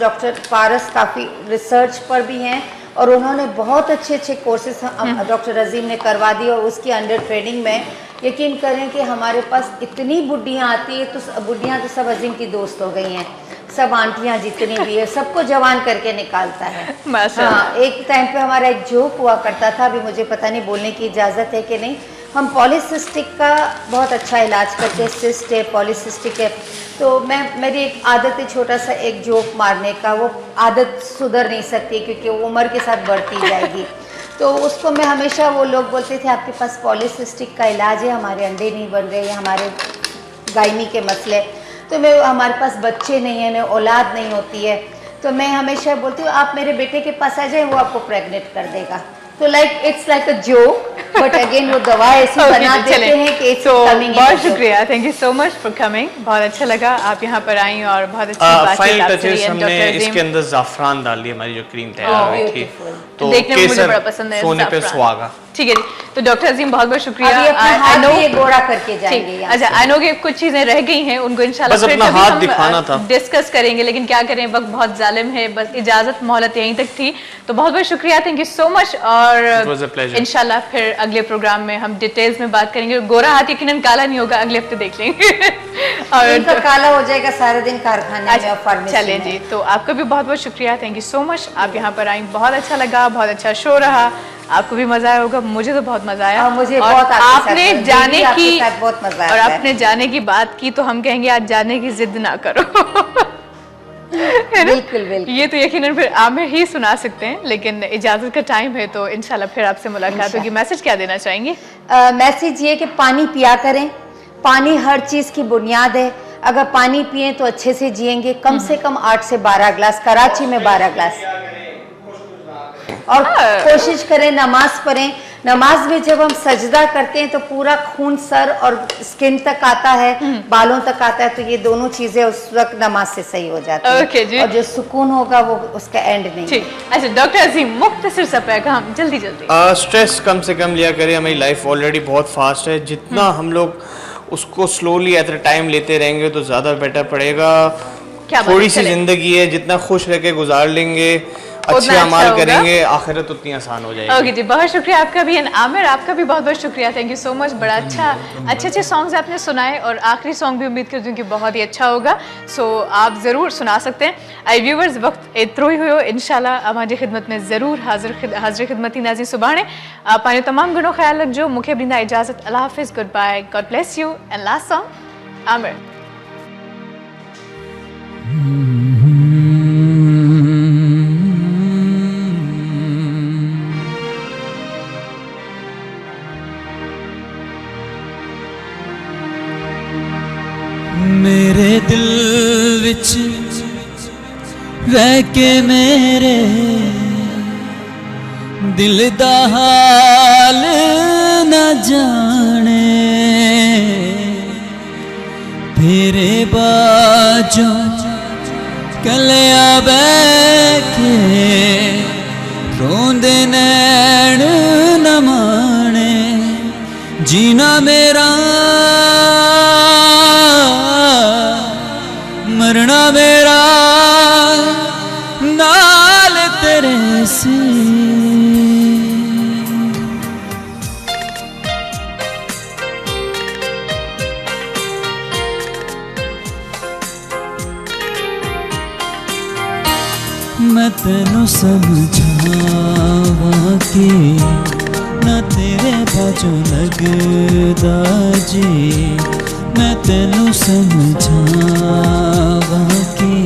डॉक्टर पारस काफ़ी रिसर्च पर भी हैं और उन्होंने बहुत अच्छे कोर्सेज डॉक्टर अजीम ने करवा दी और उसकी अंडर ट्रेनिंग में यकीन करें कि हमारे पास इतनी बुढ़ियाँ आती है, तो बुढ़ियाँ तो सब अजीम की दोस्त हो गई हैं, सब आंटियाँ जितनी भी है, सबको जवान करके निकालता है। हाँ, एक टाइम पे हमारा एक जोक हुआ करता था, अभी मुझे पता नहीं बोलने की इजाज़त है कि नहीं। हम पॉलीसिस्टिक का बहुत अच्छा इलाज करते हैं, सिस्ट है, पॉलीसिस्टिक है। तो मेरी एक आदत है छोटा सा एक जोक मारने का, वो आदत सुधर नहीं सकती क्योंकि वो उम्र के साथ बढ़ती जाएगी। तो उसको मैं हमेशा, वो लोग बोलते थे आपके पास पॉलीसिस्टिक का इलाज है, हमारे अंडे नहीं बन रहे, हमारे गायनी के मसले, तो मैं हमारे पास बच्चे नहीं है, औलाद नहीं होती है, तो मैं हमेशा बोलती हूँ आप मेरे बेटे के पास आ जाए, वो आपको प्रेग्नेंट कर देगा। तो it's like a joke, but again वो दवा ऐसी बना देते हैं कि इट्स कमिंग। बहुत शुक्रिया, thank you so much for coming. बहुत अच्छा लगा आप यहाँ पर आई और बहुत अच्छी फाइनल टचेस हमने इसके अंदर ज़ाफ़रान डाल दी, हमारी जो क्रीम तैयार हुई थी, तो देखने में मुझे बड़ा पसंद है सोने पे सुहागा। ठीक है जी, तो डॉक्टर अजीम बहुत बहुत शुक्रिया। ये गोरा करके जाएंगे। अच्छा, आई नो कि कुछ चीजें रह गई हैं, उनको इंशाल्लाह बस अपना हाथ दिखाना था, डिस्कस करेंगे, लेकिन क्या करें वक्त बहुत जालिम है। बस इजाजत मोहलत यहीं तक थी, तो बहुत बहुत शुक्रिया, थैंक यू सो मच। और इंशाल्लाह फिर अगले प्रोग्राम में हम डिटेल्स में बात करेंगे। गोरा हाथ यकीनन काला नहीं होगा, अगले हफ्ते देख लेंगे और इनका काला हो जाएगा सारा दिन कारखाने में और फार्मेसी में। चलिए जी, तो आपका भी बहुत बहुत शुक्रिया, थैंक यू सो मच। आप यहाँ पर आई, बहुत अच्छा लगा, बहुत अच्छा शो रहा, आपको भी मजा आया होगा, मुझे तो बहुत मजा आया। मुझे और बहुत आपने जाने की बहुत मजा आया, और आपने जाने की बात की तो हम कहेंगे आज जाने की जिद ना करो। बिल्कुल बिल्कुल, ये तो यकीनन फिर आमिर ही सुना सकते हैं, लेकिन इजाजत का टाइम है तो इंशाल्लाह फिर आपसे मुलाकात होगी। मैसेज क्या देना चाहेंगे? मैसेज ये कि पानी पिया करें, पानी हर चीज की बुनियाद है। अगर पानी पिए तो अच्छे से जिएंगे, कम से कम 8 से 12 ग्लास, कराची में 12 ग्लास। और कोशिश करें नमाज पढ़ें। नमाज में जब हम सजदा करते हैं तो पूरा खून सर और स्किन तक आता है, बालों तक आता है, तो ये दोनों चीजें उस वक्त नमाज से सही हो जाती है। ओके जी। और जो सुकून होगा वो उसका एंड नहीं। ठीक, अच्छा डॉक्टर अजीम, मुख्तसर सा पैगाम जल्दी जल्दी। स्ट्रेस कम से कम लिया करें, हमारी लाइफ ऑलरेडी बहुत फास्ट है, जितना हम लोग उसको स्लोली एट अ टाइम लेते रहेंगे तो ज़्यादा बेटर पड़ेगा। थोड़ी सी जिंदगी है, जितना खुश रह के गुजार लेंगे, अच्छे अमाल करेंगे, आखिरत उतनी आसान हो जाएगी। ओके जी, बहुत शुक्रिया आपका भी। आमिर, आपका भी बहुत बहुत शुक्रिया, थैंक यू सो मच। बड़ा अच्छे सॉन्ग्स आपने सुनाए और आखिरी सॉन्ग भी उम्मीद करती हूँ कि बहुत ही अच्छा होगा, सो आप ज़रूर सुना सकते हैं। आई व्यूवर्स, वक्त एतिरो ही हुयो, इंशाल्लाह हमारी खिदमत में ज़रूर हाज़िर खिदमती नाज़ी सुभाणे। पंहिंजो तमामु घणो ख्याल रखिजो, मूंखे बि ॾींदा इजाज़त। अल्लाह हाफ़िज़, good bye, God bless you. And last song Aamir. मेरे दिल विच रह के मेरे दिल दा हाल न जाने, तेरे बाजों कलिया बैठे रोंदे जीना मेरा मरना मेरा नाल तेरे सी। मैं तेनू समझावा के ना तेरे बाजू लगदा जी। मैं तेनू समझावा के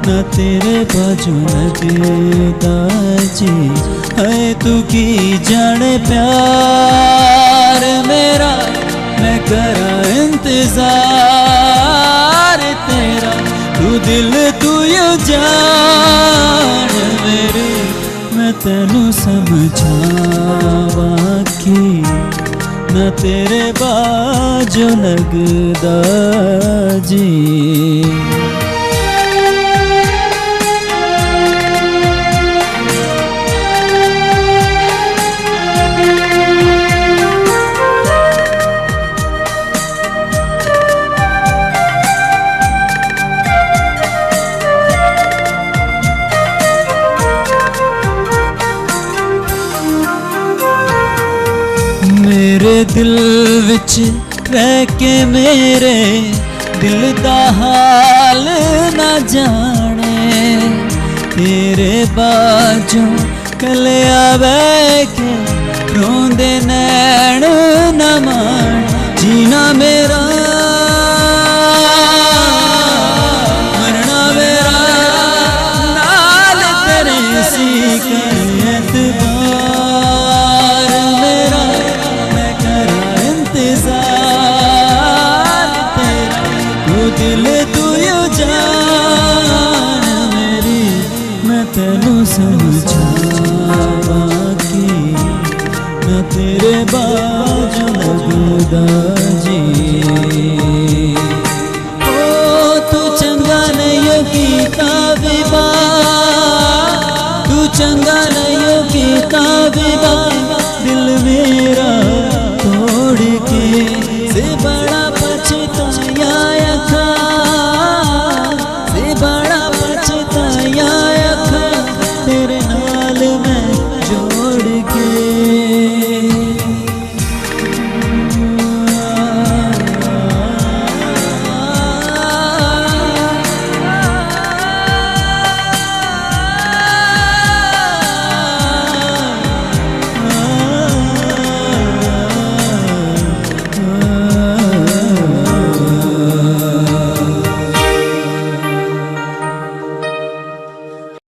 ना तेरे बाजू लगदा जी। है तू की जाने प्यार मेरा मैं करा इंतजार तेरा। तू दिल तू यू जान मेरे मैं तेनू समझावा कि न तेरे बाजू लगदा जी। मेरे दिल विच रह के मेरे दिल दा हाल ना जाने। तेरे बाजू कलिया बह के रोंदे नैन न मान। जीना मेरा मरना मेरा नाल तेरे सी। कर एतबार मेरा मैं करा इंतजार तेरा। तू दिल तू यू जान मेरी मैं तेनू समझावा कि न तेरे बाजू लगदा जी। ओ तू चंगा नहीं कीता विवाह, तू चंगा नहीं कीता विवाह।